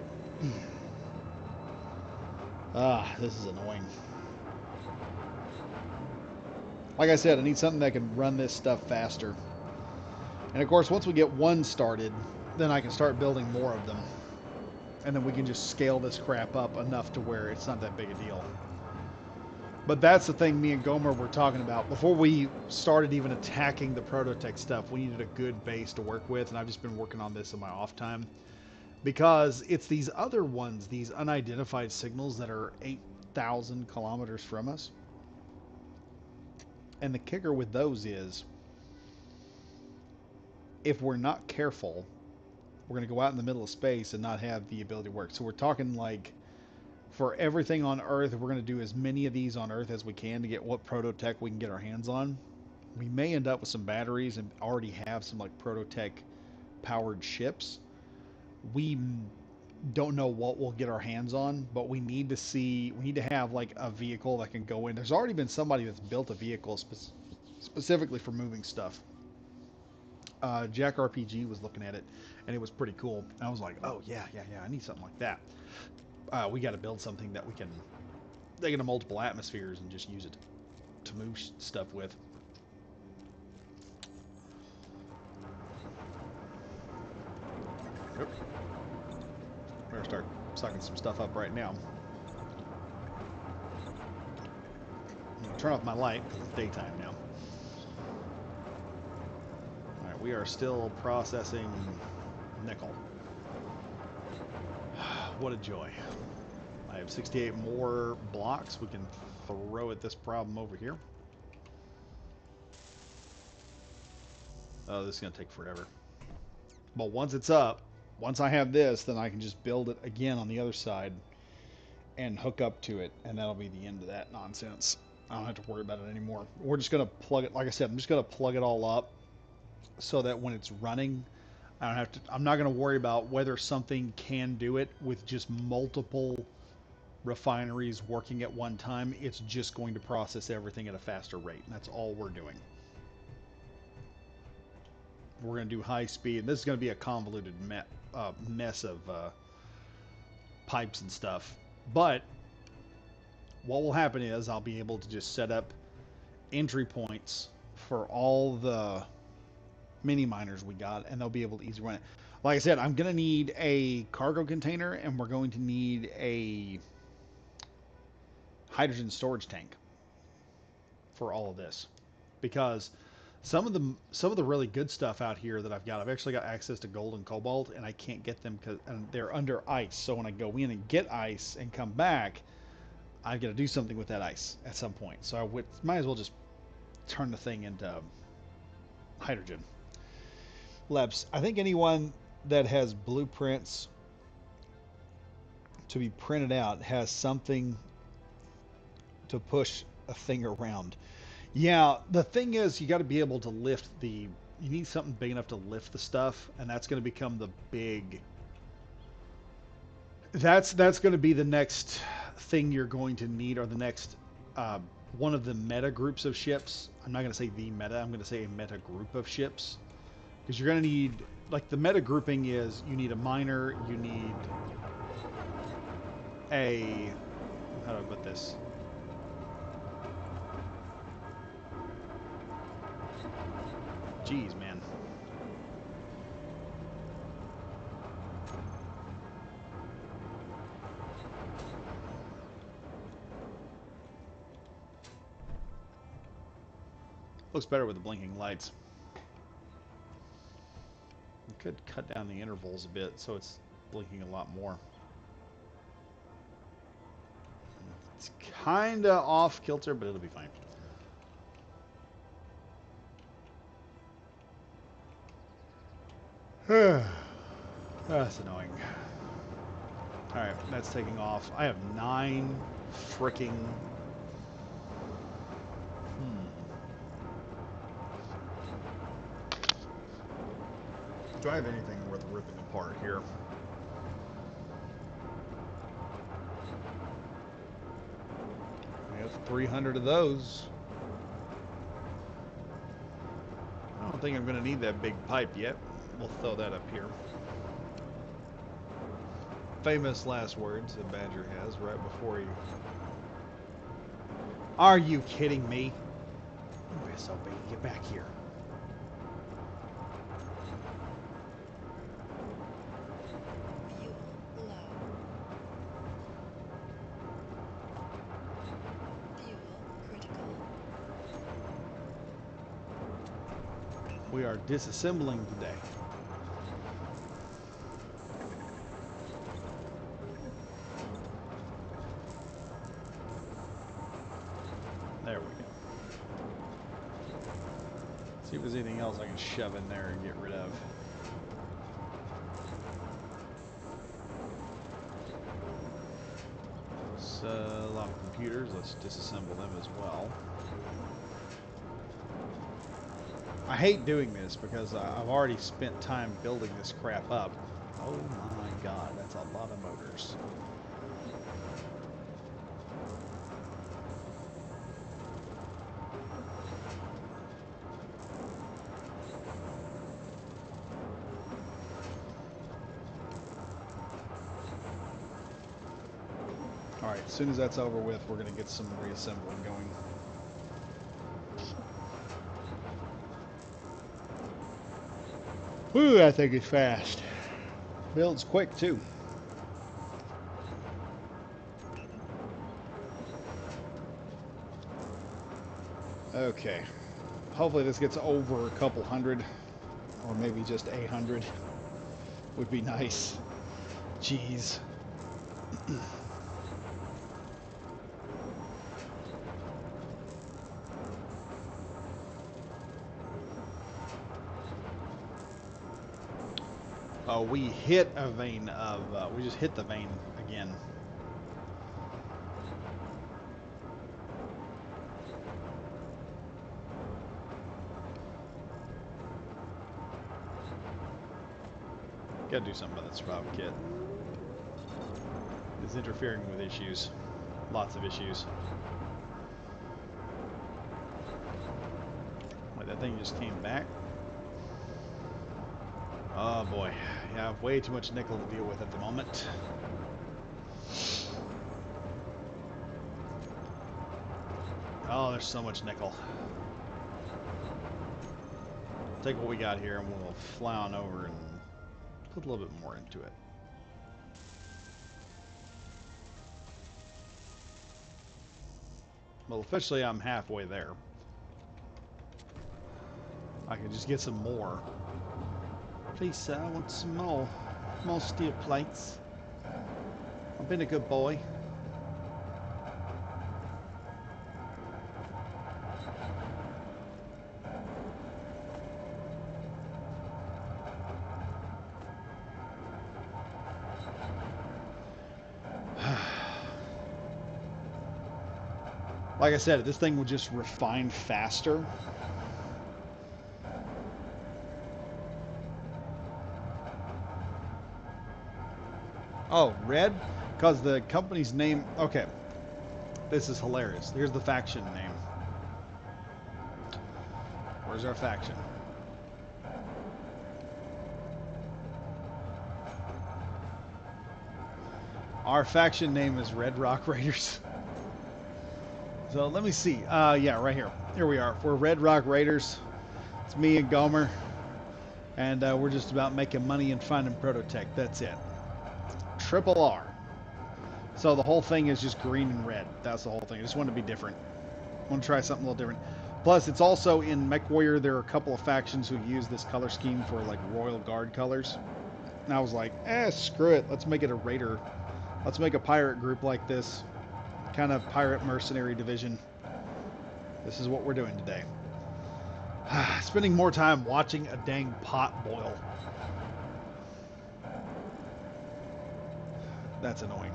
A: Ah, this is annoying. Like I said, I need something that can run this stuff faster. And of course, once we get one started, then I can start building more of them. And then we can just scale this crap up enough to where it's not that big a deal. But that's the thing me and Gomer were talking about. Before we started even attacking the Prototech stuff, we needed a good base to work with, and I've just been working on this in my off time. Because it's these other ones, these unidentified signals that are 8,000 kilometers from us. And the kicker with those is, if we're not careful, we're going to go out in the middle of space and not have the ability to work. So we're talking like, for everything on Earth, we're going to do as many of these on Earth as we can to get what Prototech we can get our hands on. We may end up with some batteries and already have some like Prototech powered ships. We don't know what we'll get our hands on, but we need to have like a vehicle that can go in. There's already been somebody that's built a vehicle specifically for moving stuff. Jack RPG was looking at it, and it was pretty cool. And I was like, oh yeah, I need something like that. We got to build something that we can take into multiple atmospheres and just use it to move stuff with. Yep. Better start sucking some stuff up right now. I'm going to turn off my light because it's daytime now. Alright, we are still processing nickel. What a joy. I have 68 more blocks we can throw at this problem over here. Oh, this is going to take forever. But once it's up, once I have this, then I can just build it again on the other side and hook up to it, and that'll be the end of that nonsense. I don't have to worry about it anymore. We're just going to plug it, like I said, I'm just going to plug it all up so that when it's running, I'm not going to worry about whether something can do it with just multiple refineries working at one time. It's just going to process everything at a faster rate, and that's all we're doing. We're going to do high speed, and this is going to be a convoluted mess of pipes and stuff. But what will happen is I'll be able to just set up entry points for all the mini miners we got, and they'll be able to easily run it. Like I said, I'm going to need a cargo container, and we're going to need a hydrogen storage tank for all of this, because some of the really good stuff out here that I've actually got access to gold and cobalt, and I can't get them because they're under ice. So when I go in and get ice and come back, I've got to do something with that ice at some point. So I might as well just turn the thing into hydrogen. Lebs, I think anyone that has blueprints to be printed out has something to push a thing around. Yeah, the thing is, you got to be able to lift the. You need something big enough to lift the stuff, and that's going to become the big. That's going to be the next thing you're going to need, or the next uh, one of the meta groups of ships. I'm not going to say the meta. I'm going to say a meta group of ships, because you're going to need, like, the meta grouping is you need a miner, you need a, how do I put this? Jeez, man. Looks better with the blinking lights. We could cut down the intervals a bit so it's blinking a lot more. It's kind of off kilter, but it'll be fine. That's annoying. Alright, that's taking off. I have 9 freaking... Do I have anything worth ripping apart here? We have 300 of those. I don't think I'm going to need that big pipe yet. We'll throw that up here. Famous last words that Badger has right before he... Are you kidding me? You SOB, get back here. We are disassembling today. There we go. See if there's anything else I can shove in there and get rid of. So, a lot of computers. Let's disassemble them as well. I hate doing this because I've already spent time building this crap up. Oh my god, that's a lot of motors. Alright, as soon as that's over with, we're going to get some reassembling going. Whew, that thing is fast. Builds quick, too. Okay. Hopefully this gets over a couple hundred, or maybe just 800 would be nice. Jeez. We hit a vein of, we just hit the vein again. Gotta do something about that survival kit. It's interfering with issues. Lots of issues. Wait, that thing just came back? Oh boy. Yeah, I have way too much nickel to deal with at the moment. Oh, there's so much nickel. Take what we got here and we'll fly on over and put a little bit more into it. Well, officially I'm halfway there. I can just get some more. Please, sir, I want some more. More steel plates. I've been a good boy. Like I said, this thing will just refine faster. Oh, red? Because the company's name... Okay. This is hilarious. Here's the faction name. Where's our faction? Our faction name is Red Rock Raiders. So let me see. Yeah, right here. Here we are. We're Red Rock Raiders. It's me and Gomer. And we're just about making money and finding Prototech. That's it. Triple R. So the whole thing is just green and red. That's the whole thing. I just want to be different. I want to try something a little different. Plus, it's also in MechWarrior, there are a couple of factions who use this color scheme for like Royal Guard colors. And I was like, screw it. Let's make it a Raider. Let's make a pirate group like this. Kind of pirate mercenary division. This is what we're doing today. Spending more time watching a dang pot boil. That's annoying.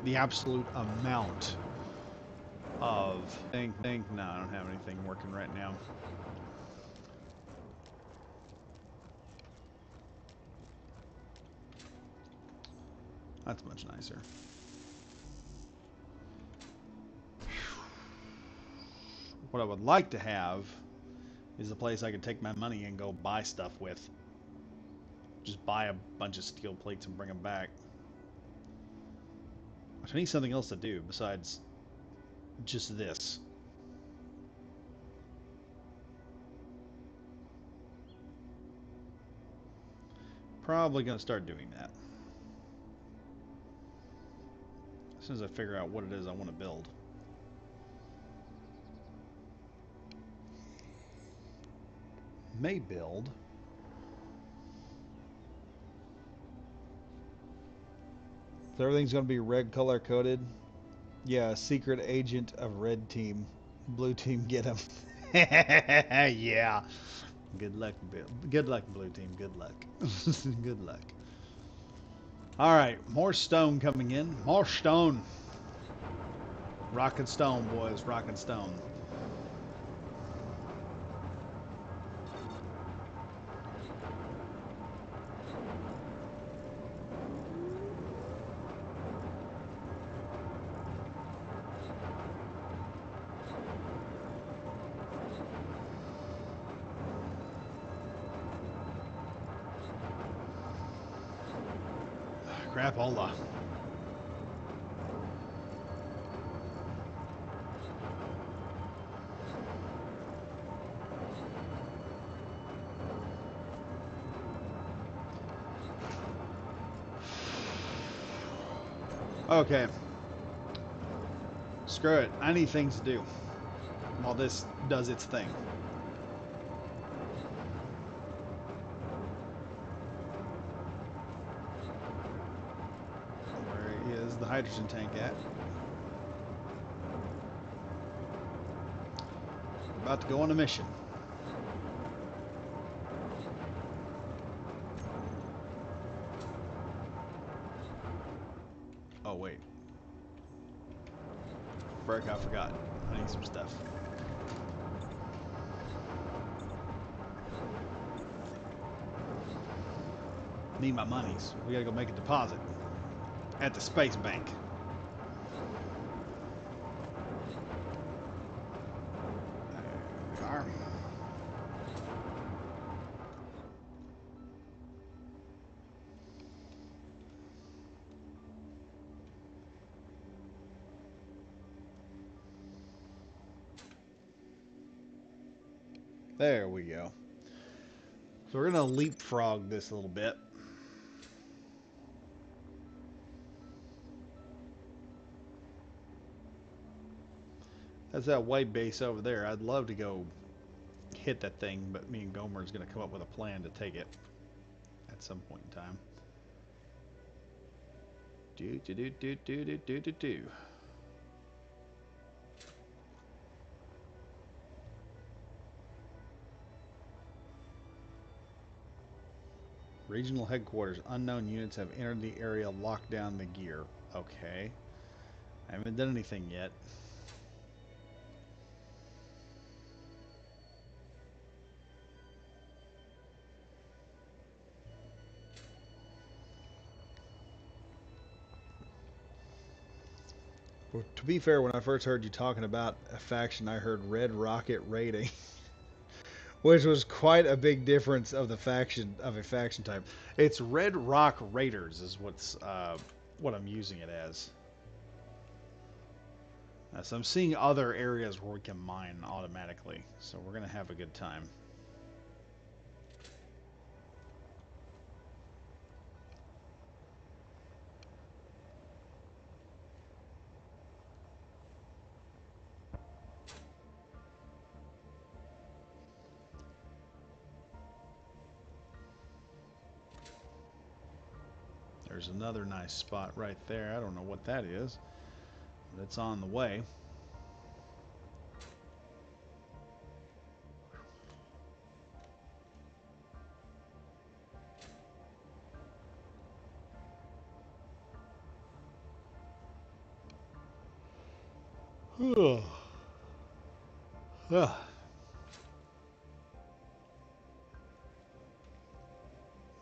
A: The absolute amount of thing. No, I don't have anything working right now. That's much nicer. What I would like to have is a place I could take my money and go buy stuff with. Just buy a bunch of steel plates and bring them back. I need something else to do besides just this. Probably going to start doing that. As soon as I figure out what it is I want to build. May build. So everything's going to be red color coded. Yeah, secret agent of red team. Blue team, get him. Yeah. Good luck, Bill. Good luck, blue team. Good luck. Good luck. All right, more stone coming in. More stone. Rock and stone, boys. Rock and stone. Crapola. Okay. Screw it. I need things to do while this does its thing. Where is the hydrogen tank at? About to go on a mission. Oh, wait. Frick, I forgot. I need some stuff. Need my monies. We gotta go make a deposit at the space bank. There we are. There we go. So we're gonna leapfrog this a little bit. That's that white base over there. I'd love to go hit that thing, but me and Gomer's gonna come up with a plan to take it at some point in time. Do. Regional headquarters. Unknown units have entered the area. Locked down the gear. Okay. I haven't done anything yet. Well, to be fair, when I first heard you talking about a faction, I heard Red Rocket Raiding, which was quite a big difference of the faction of a faction type. It's Red Rock Raiders is what I'm using it as. So I'm seeing other areas where we can mine automatically. So we're gonna have a good time. There's another nice spot right there. I don't know what that is, but it's on the way.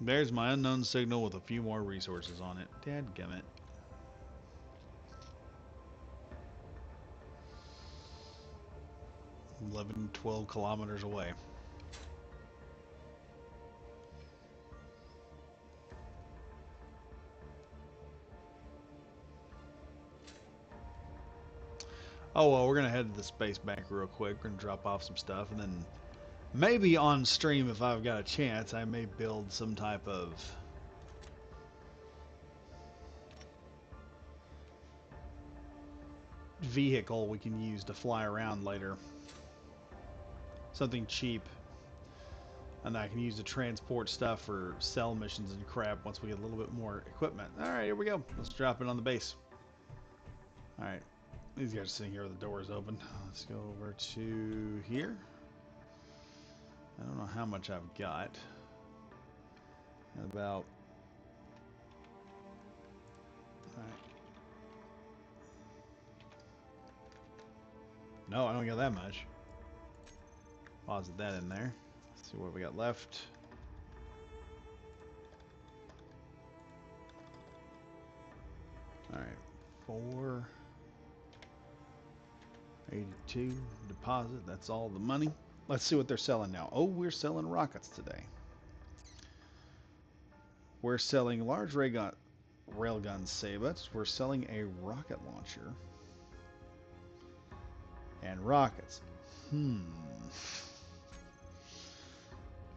A: There's my unknown signal with a few more resources on it. Dadgummit. 11, 12 kilometers away. Oh well, we're gonna head to the space bank real quick. We're gonna drop off some stuff, and then maybe on stream, if I've got a chance, I may build some type of vehicle we can use to fly around later. Something cheap. And I can use to transport stuff or sell missions and crap once we get a little bit more equipment. Alright, here we go. Let's drop it on the base. Alright. These guys are sitting here with the doors open. Let's go over to here. I don't know how much I've got. About... Alright. No, I don't got that much. Deposit that in there. Let's see what we got left. Alright. 482 deposit. That's all the money. Let's see what they're selling now. Oh, we're selling rockets today. We're selling large railgun sabots. We're selling a rocket launcher. And rockets.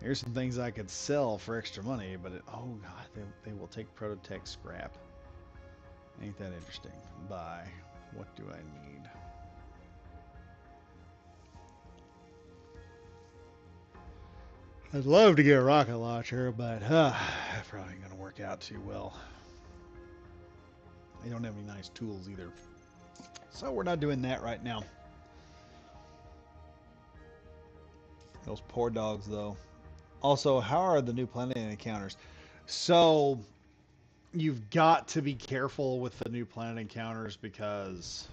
A: Here's some things I could sell for extra money, but oh god, they will take Prototech scrap. Ain't that interesting. Buy. What do I need? I'd love to get a rocket launcher, but that's probably ain't gonna work out too well. They don't have any nice tools either. So we're not doing that right now. Those poor dogs, though. Also, how are the new planet encounters? So, you've got to be careful with the new planet encounters because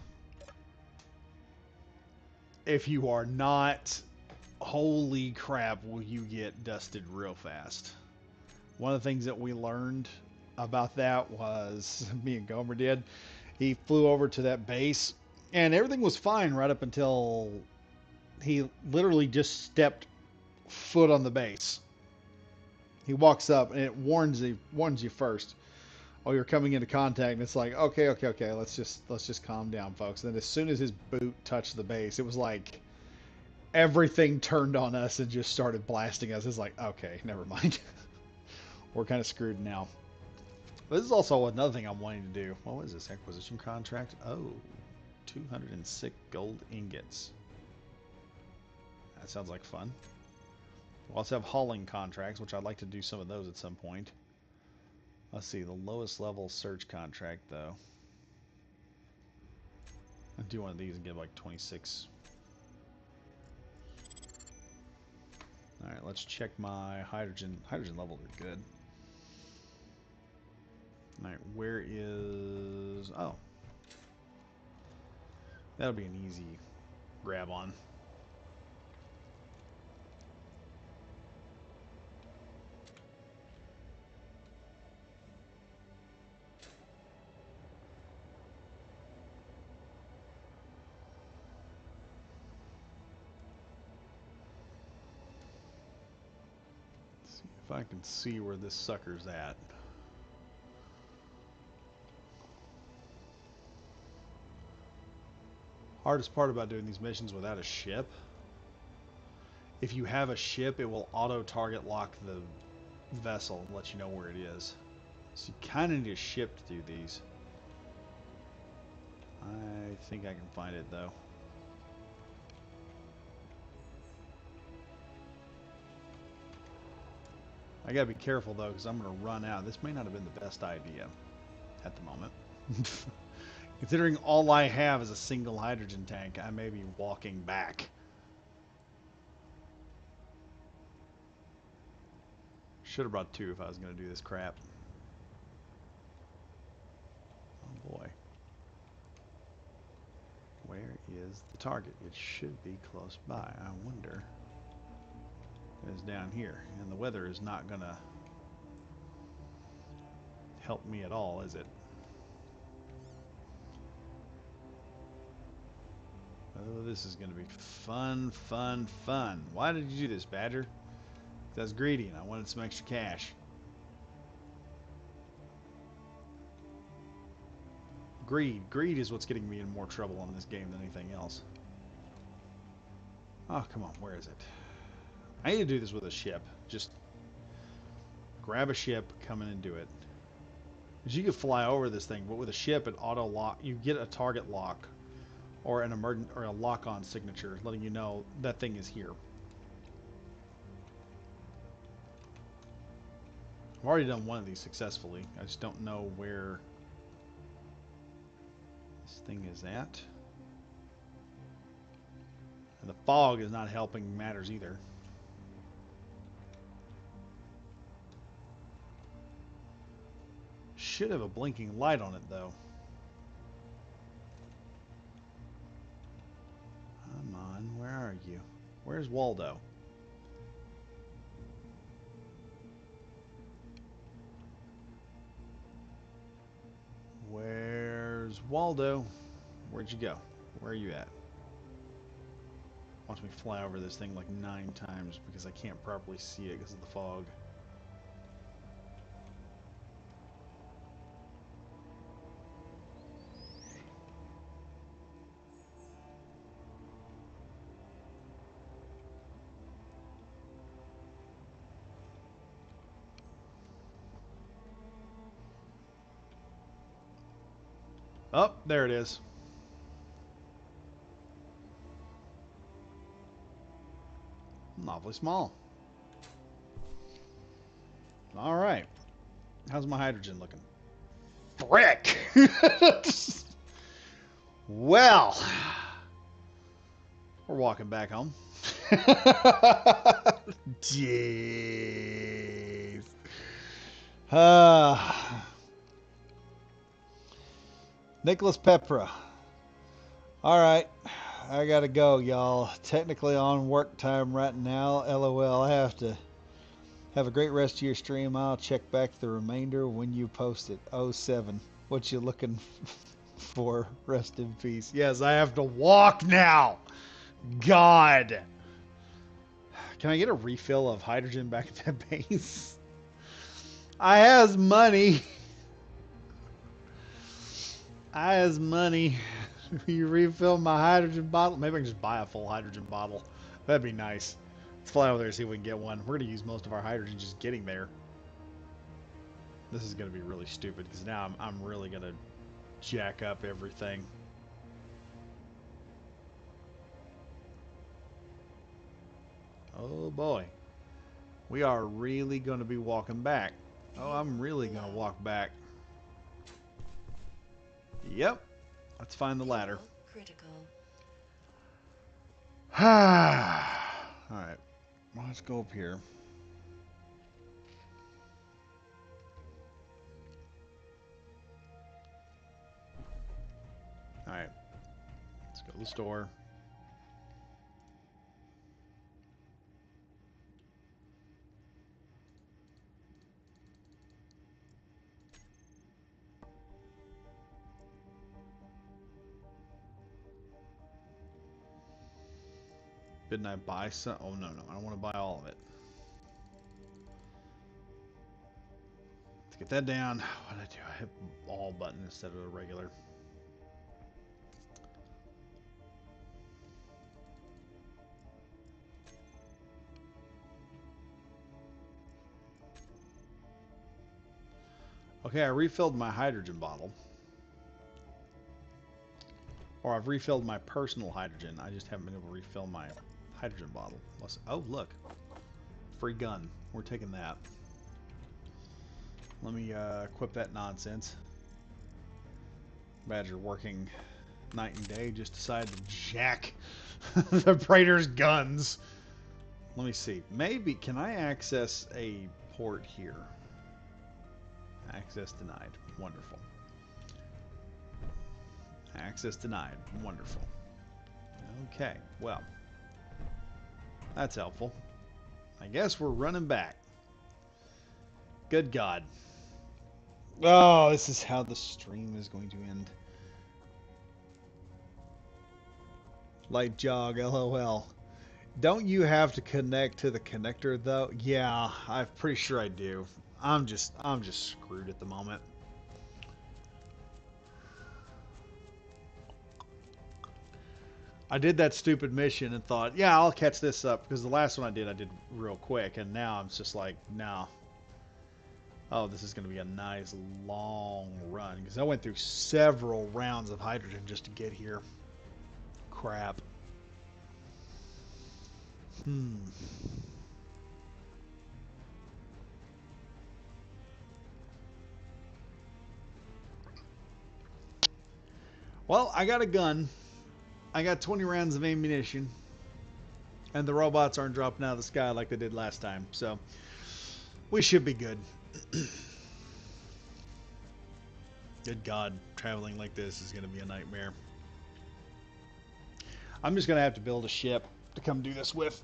A: if you are not, holy crap, will you get dusted real fast. One of the things that we learned about that was, me and Gomer did, he flew over to that base and everything was fine right up until he literally just stepped foot on the base. He walks up and it warns you first. Oh, you're coming into contact, and it's like, okay, let's just calm down, folks. And then as soon as his boot touched the base, it was like everything turned on us and just started blasting us. It's like, okay, never mind. We're kind of screwed now. But this is also another thing I'm wanting to do. What was this acquisition contract? Oh, 206 gold ingots. That sounds like fun. We also have hauling contracts, which I'd like to do some of those at some point. Let's see, the lowest level search contract, though. I'll do one of these and get like 26. Alright, let's check my hydrogen. Hydrogen levels are good. Alright, where is... Oh. That'll be an easy grab on. Let's see if I can see where this sucker's at. Hardest part about doing these missions without a ship, if you have a ship, it will auto-target lock the vessel and let you know where it is. So you kind of need a ship to do these. I think I can find it, though. I gotta be careful, though, because I'm going to run out. This may not have been the best idea at the moment. Considering all I have is a single hydrogen tank, I may be walking back. Should have brought two if I was going to do this crap. Oh boy. Where is the target? It should be close by. I wonder. It's down here. And the weather is not going to help me at all, is it? Oh, this is going to be fun, fun, fun. Why did you do this, Badger? Because I was greedy and I wanted some extra cash. Greed. Greed is what's getting me in more trouble on this game than anything else. Oh, come on. Where is it? I need to do this with a ship. Just grab a ship, come in and do it. Because you could fly over this thing, but with a ship, it auto-lock. You get a target lock or an emergent or a lock-on signature letting you know that thing is here. I've already done one of these successfully. I just don't know where this thing is at. And the fog is not helping matters either. Should have a blinking light on it, though. Come on, where are you? Where's Waldo? Where's Waldo? Where'd you go? Where are you at? Watch me fly over this thing like 9 times because I can't properly see it because of the fog. Oh, there it is. Awfully small. All right. How's my hydrogen looking? Frick! Well, we're walking back home. Jeez. Nicholas Pepra. All right. I gotta go, y'all. Technically on work time right now. LOL. I have to have a great rest of your stream. I'll check back the remainder when you post it. 07. What you looking for? Rest in peace. Yes, I have to walk now. God. Can I get a refill of hydrogen back at that base? I has money. I has money. You refill my hydrogen bottle? Maybe I can just buy a full hydrogen bottle. That'd be nice. Let's fly over there and see if we can get one. We're going to use most of our hydrogen just getting there. This is going to be really stupid because now I'm really going to jack up everything. Oh boy. We are really going to be walking back. Oh, I'm really going to walk back. Yep. Let's find the ladder. Critical. Alright. Well, let's go up here. the store. Didn't I buy some? Oh, no, no. I don't want to buy all of it. Let's get that down. What did I do? I hit all button instead of a regular. Okay, I refilled my hydrogen bottle. Or I've refilled my personal hydrogen. I just haven't been able to refill my hydrogen bottle. Oh, look. Free gun. We're taking that. Let me equip that nonsense. Badger working night and day just decided to jack the Praetor's guns. Let me see. Maybe, can I access a port here? Access denied. Wonderful. Access denied. Wonderful. Okay, well. That's helpful. I guess we're running back. Good God. Oh, this is how the stream is going to end. Light jog, LOL. Don't you have to connect to the connector though? Yeah, I'm pretty sure I do. I'm just screwed at the moment. I did that stupid mission and thought, yeah, I'll catch this up because the last one I did real quick, and now I'm just like, no. Oh, this is going to be a nice long run because I went through several rounds of hydrogen just to get here. Crap. Well, I got a gun. I got 20 rounds of ammunition. And the robots aren't dropping out of the sky like they did last time. So, we should be good. Good God, traveling like this is going to be a nightmare. I'm just going to have to build a ship to come do this with.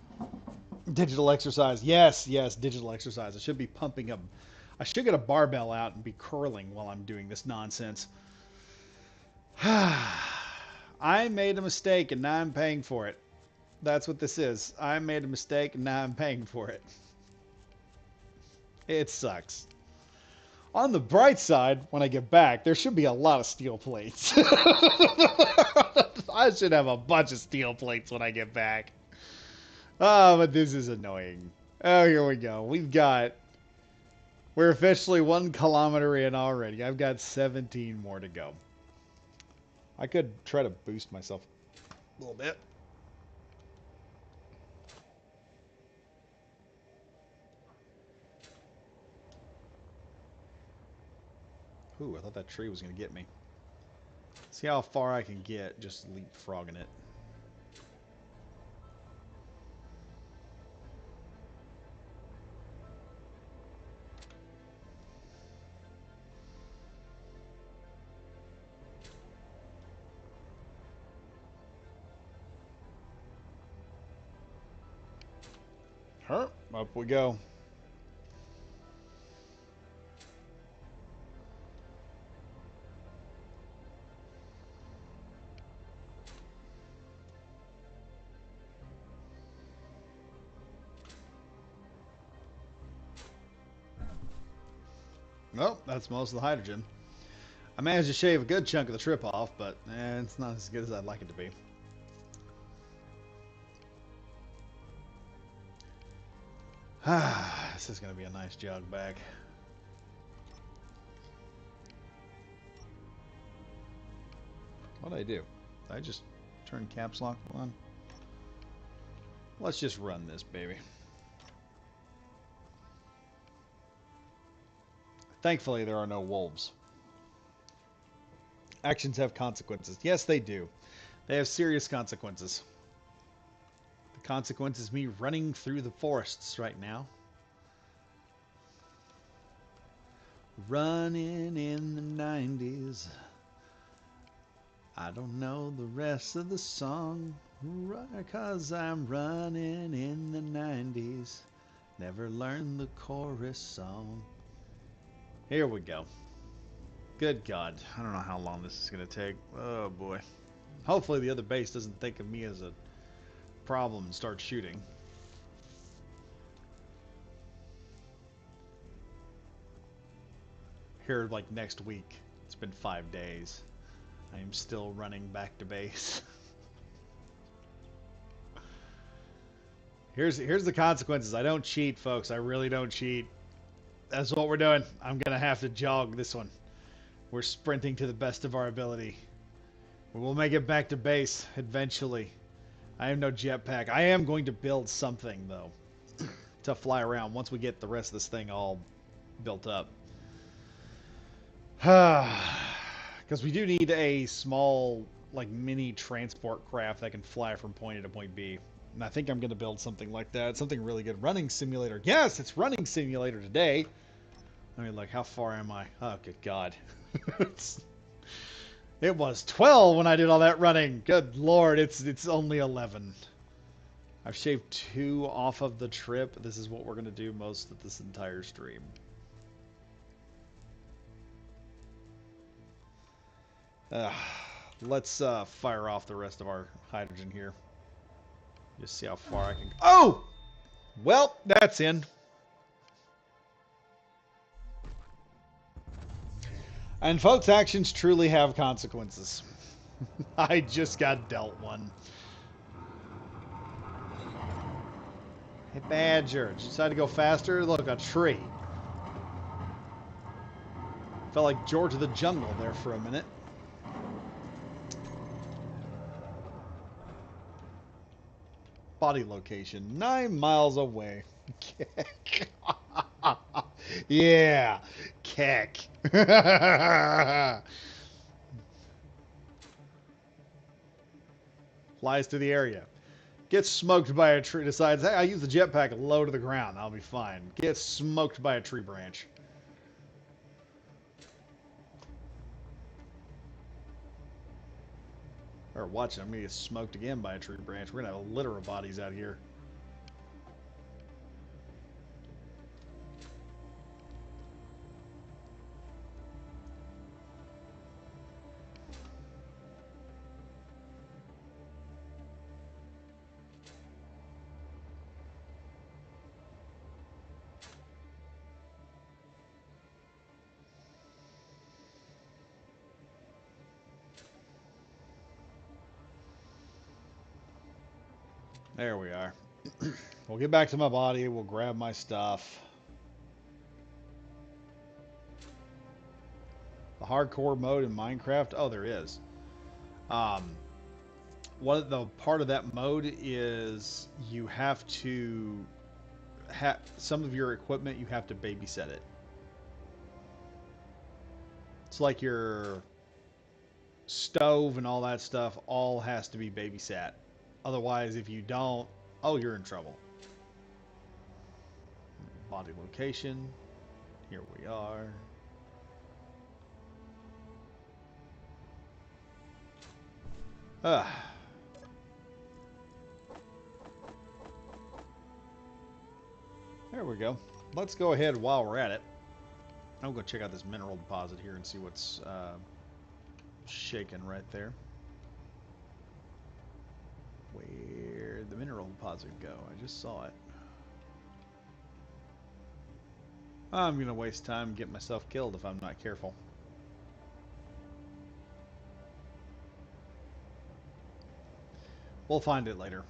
A: Digital exercise. Yes, yes, digital exercise. I should be pumping up. I should get a barbell out and be curling while I'm doing this nonsense. I made a mistake and now I'm paying for it. That's what this is. I made a mistake and now I'm paying for it. It sucks. On the bright side, when I get back, there should be a lot of steel plates. I should have a bunch of steel plates when I get back. Oh, but this is annoying. Oh, here we go. We're officially 1 kilometer in already. I've got 17 more to go. I could try to boost myself a little bit. Ooh, I thought that tree was going to get me. See how far I can get just leapfrogging it. Up we go. Well, that's most of the hydrogen. I managed to shave a good chunk of the trip off, but it's not as good as I'd like it to be. This is going to be a nice jog back. What did I do? Did I just turn caps lock on? Let's just run this, baby. Thankfully, there are no wolves. Actions have consequences. Yes, they do. They have serious consequences. The consequence is me running through the forests right now. Running in the 90s. I don't know the rest of the song, 'cause I'm running in the 90s. Never learned the chorus song. Here we go. Good God. I don't know how long this is going to take. Oh, boy. Hopefully the other base doesn't think of me as a problem and start shooting. Here, like, next week. It's been 5 days. I am still running back to base. Here's the consequences. I don't cheat, folks. I really don't cheat. That's what we're doing. I'm going to have to jog this one. We're sprinting to the best of our ability. We'll make it back to base eventually. I have no jetpack. I am going to build something, though, to fly around once we get the rest of this thing all built up. Because we do need a small, like, mini transport craft that can fly from point A to point B. And I think I'm going to build something like that. Something really good. Running simulator. Yes, it's running simulator today. I mean, like, how far am I? Oh, good God. It was 12 when I did all that running. Good Lord, it's only 11. I've shaved 2 off of the trip. This is what we're going to do most of this entire stream. Let's fire off the rest of our hydrogen here. Just see how far I can... Oh! Well, that's in. And folks, actions truly have consequences. I just got dealt one. Hey, Badger, did you decide to go faster? Look, a tree. Felt like George of the Jungle there for a minute. Body location, 9 miles away. Yeah, keck. Flies to the area. Gets smoked by a tree. Decides, hey, I use the jetpack low to the ground. I'll be fine. Gets smoked by a tree branch. Or watch it. I'm going to get smoked again by a tree branch. We're going to have a litter of bodies out here. There we are. We'll get back to my body. We'll grab my stuff. The hardcore mode in Minecraft? Oh, there is. What the part of that mode is you have to have some of your equipment, you have to babysit it. It's like your stove and all that stuff all has to be babysat. Otherwise, if you don't, oh, you're in trouble. Body location. Here we are. There we go. Let's go ahead while we're at it. I'm going to check out this mineral deposit here and see what's shaking right there. Where'd the mineral deposit go? I just saw it. I'm going to waste time and get myself killed if I'm not careful. We'll find it later.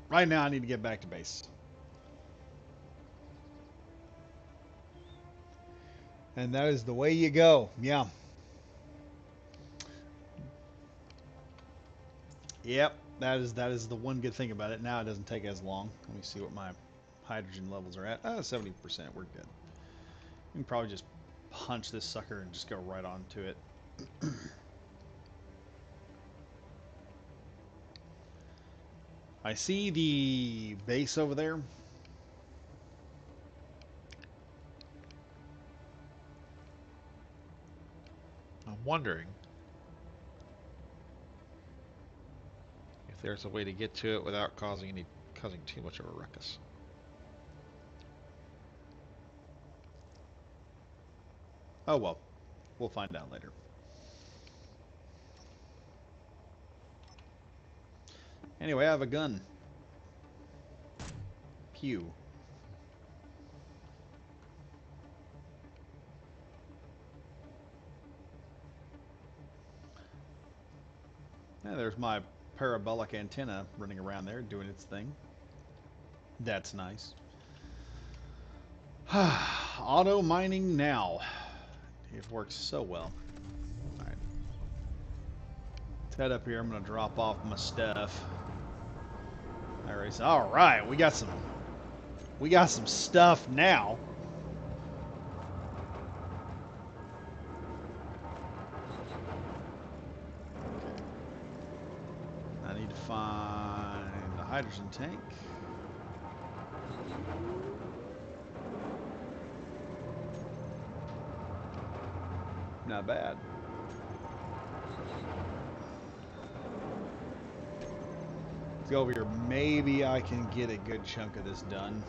A: Right now I need to get back to base. And that is the way you go. Yeah. Yep. That is the one good thing about it. Now it doesn't take as long. Let me see what my hydrogen levels are at. 70%. We're good. We can probably just punch this sucker and just go right on to it. I see the base over there.
B: wondering if there's a way to get to it without causing too much of a ruckus.
A: Oh well, we'll find out later. Anyway, I have a gun. Pew. Yeah, there's my parabolic antenna running around there doing its thing. That's nice. Auto mining now. It works so well. Alright. Let's head up here. I'm gonna drop off my stuff. Alright, we got some stuff now. Okay. I need to find the hydrogen tank. Not bad. Let's go over here. Maybe I can get a good chunk of this done.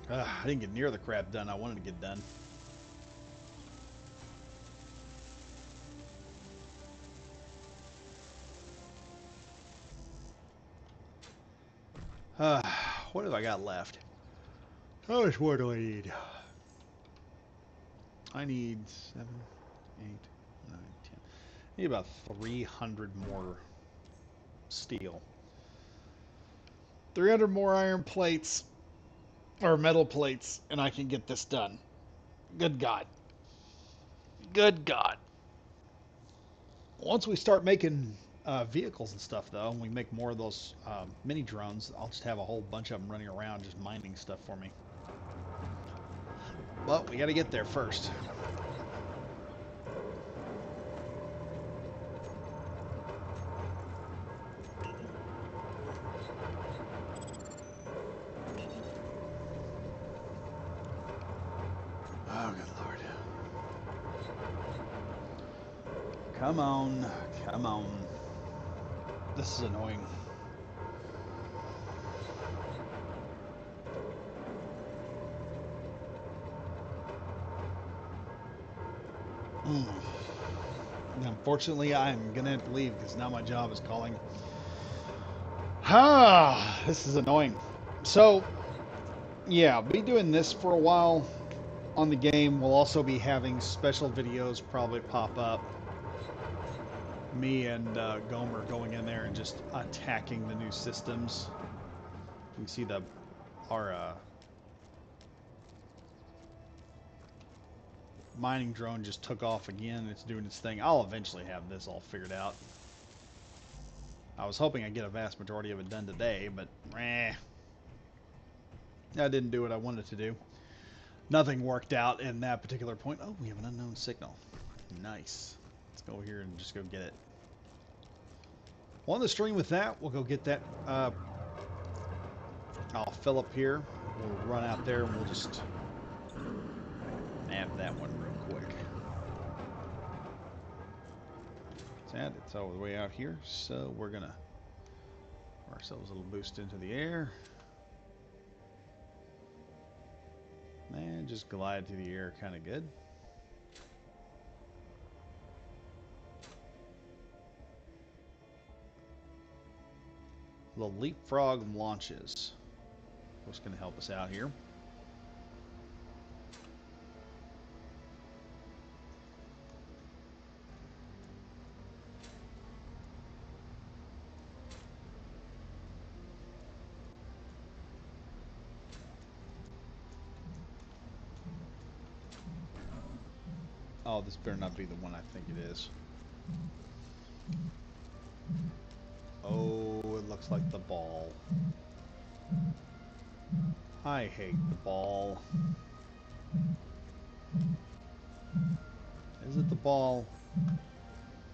A: I didn't get near the crap done I wanted to get done. What have I got left? How much more do I need? I need 7, 8, 9, 10. I need about 300 more steel. 300 more iron plates, or metal plates, and I can get this done. Good God. Good God. Once we start making vehicles and stuff, though, and we make more of those mini drones, I'll just have a whole bunch of them running around just mining stuff for me. But we got to get there first. Oh, good Lord. Come on. Come on. This is annoying. Unfortunately, I'm going to have to leave because now my job is calling. This is annoying. So, yeah, I'll be doing this for a while on the game. We'll also be having special videos probably pop up. Me and Gomer going in there and just attacking the new systems. You can see our mining drone just took off again. It's doing its thing. I'll eventually have this all figured out. I was hoping I'd get a vast majority of it done today, but that didn't do what I wanted to do. Nothing worked out in that particular point. Oh, we have an unknown signal. Nice. Let's go over here and just go get it. On the stream with that, we'll go get that. I'll fill up here. We'll run out there and we'll just nab that one real quick. It's all the way out here, so we're gonna give ourselves a little boost into the air. And just glide through the air kind of good. The leapfrog launches. What's going to help us out here? Oh, this better not be the one I think it is. Oh, it looks like the ball. I hate the ball. Is it the ball?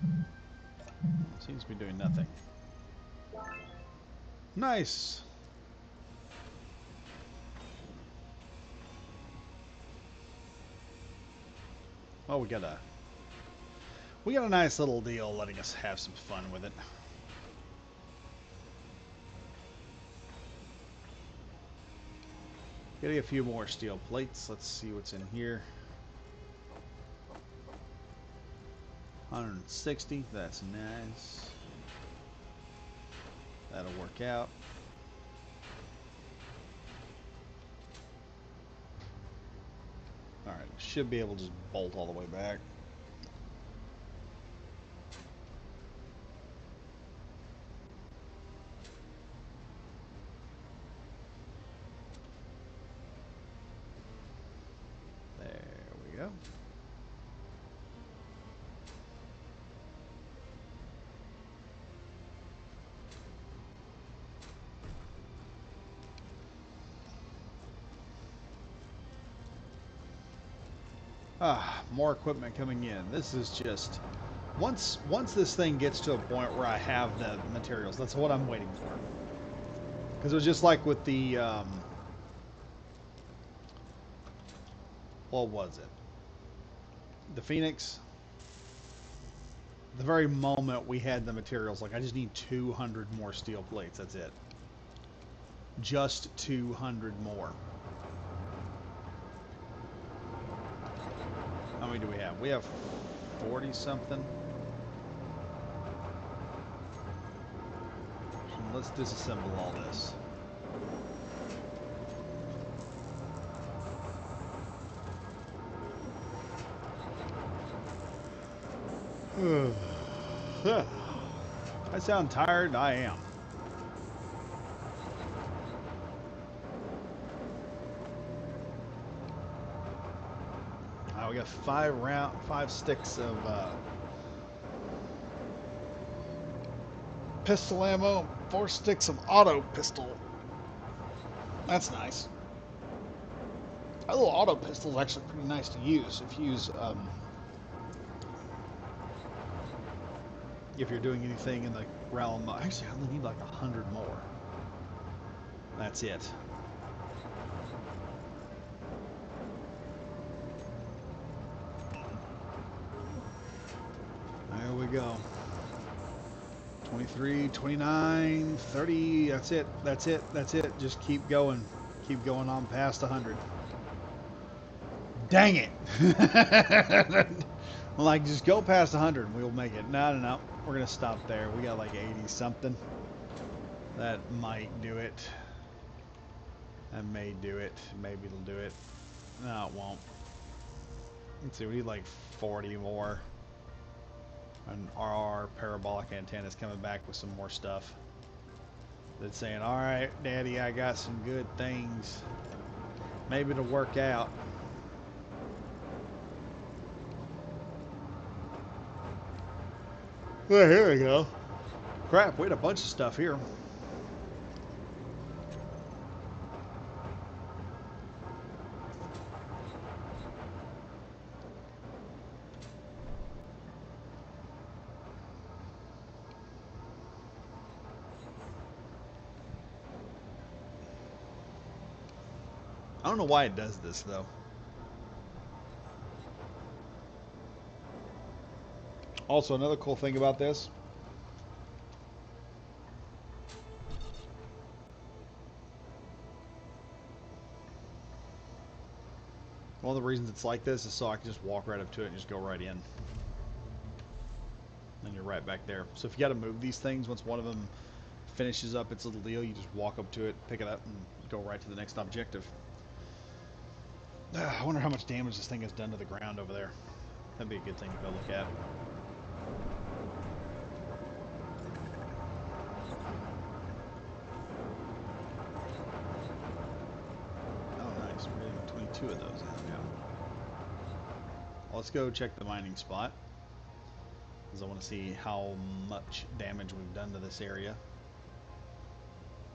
A: It seems to be doing nothing. Nice. Oh, we got a nice little deal letting us have some fun with it. Getting a few more steel plates. Let's see what's in here. 160. That's nice. That'll work out. Alright, should be able to just bolt all the way back. There we go. More equipment coming in. This is just once this thing gets to a point where I have the materials, that's what I'm waiting for. Because it was just like with the what was it? The Phoenix. The very moment we had the materials, like I just need 200 more steel plates. That's it. Just 200 more. How many do we have? We have 40 something. So let's disassemble all this. I sound tired. I am. We got 5 sticks of pistol ammo, 4 sticks of auto pistol. That's nice. A little auto pistol is actually pretty nice to use if you use if you're doing anything in the realm. Actually, I only need like 100 more. That's it. There we go. 23, 29, 30. That's it. That's it. That's it. Just keep going. Keep going on past 100. Dang it. Like, just go past 100 and we'll make it. No, no, no. We're going to stop there. We got like 80 something. That might do it. That may do it. Maybe it'll do it. No, it won't. Let's see. We need like 40 more. And our parabolic antenna is coming back with some more stuff. That's saying, all right, Daddy, I got some good things. Maybe it'll work out. Well, here we go. Crap, we had a bunch of stuff here. I don't know why it does this, though. Also, another cool thing about this. One of the reasons it's like this is so I can just walk right up to it and just go right in. And you're right back there. So if you got to move these things, once one of them finishes up its little deal, you just walk up to it, pick it up, and go right to the next objective. I wonder how much damage this thing has done to the ground over there. That'd be a good thing to go look at. Oh, nice. We're getting 22 of those now. Well, let's go check the mining spot, because I want to see how much damage we've done to this area.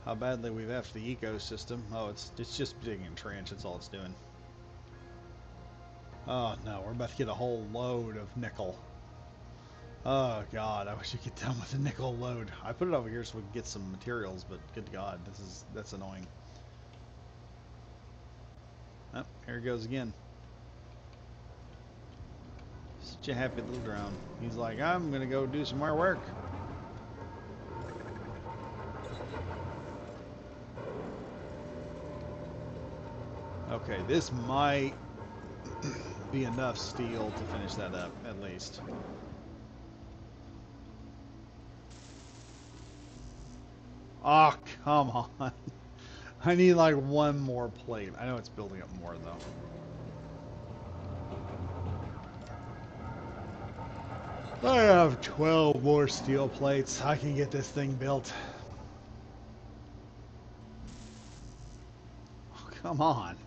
A: How badly we've effed the ecosystem. Oh, it's just digging a trench. That's all it's doing. Oh no, we're about to get a whole load of nickel. Oh god, I wish you could get done with a nickel load. I put it over here so we can get some materials, but good god, that's annoying. Oh, here it goes again. Such a happy little drone. He's like, I'm gonna go do some more work. Okay, this might be enough steel to finish that up, at least. Oh, come on. I need like one more plate. I know it's building up more, though. I have 12 more steel plates. I can get this thing built. Oh, come on.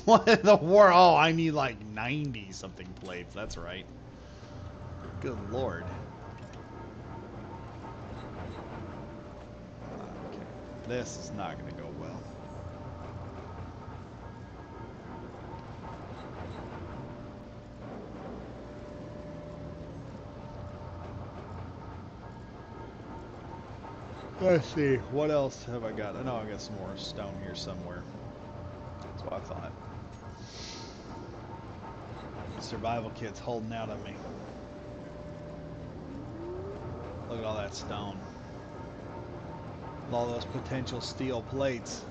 A: What in the world? Oh, I need like 90 something plates. That's right. Good lord. Okay. This is not going to go well. Let's see. What else have I got? I know I got some more stone here somewhere. That's what I thought. Survival kit's holding out on me. Look at all that stone. All those potential steel plates.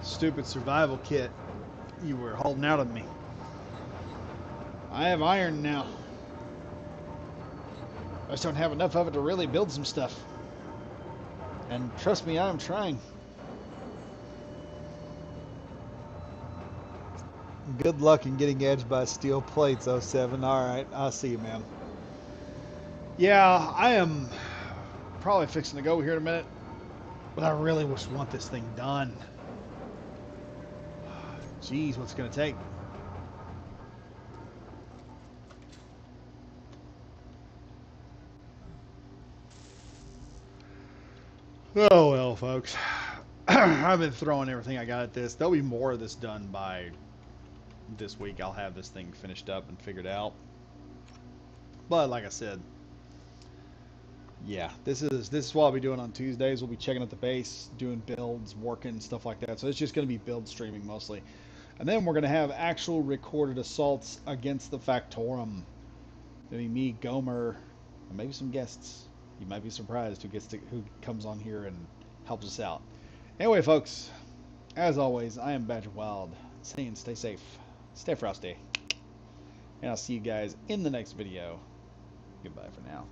A: Stupid survival kit. You were holding out on me. I have iron now. I just don't have enough of it to really build some stuff. And trust me, I'm trying. Good luck in getting edged by steel plates, oh 07. Alright, I'll see you, man. Yeah, I am probably fixing to go here in a minute. But I really just want this thing done. Jeez, what's it going to take? Oh well, folks. I've been throwing everything I got at this. There'll be more of this done by this week. I'll have this thing finished up and figured out. But like I said, yeah, this is what I'll be doing on Tuesdays. We'll be checking out the base, doing builds, working, stuff like that. So it's just going to be build streaming mostly. And then we're going to have actual recorded assaults against the Factorum. It'll be me, Gomer, and maybe some guests. You might be surprised who comes on here and helps us out. Anyway, folks, as always, I am Badger Wild, saying stay safe, stay frosty, and I'll see you guys in the next video. Goodbye for now.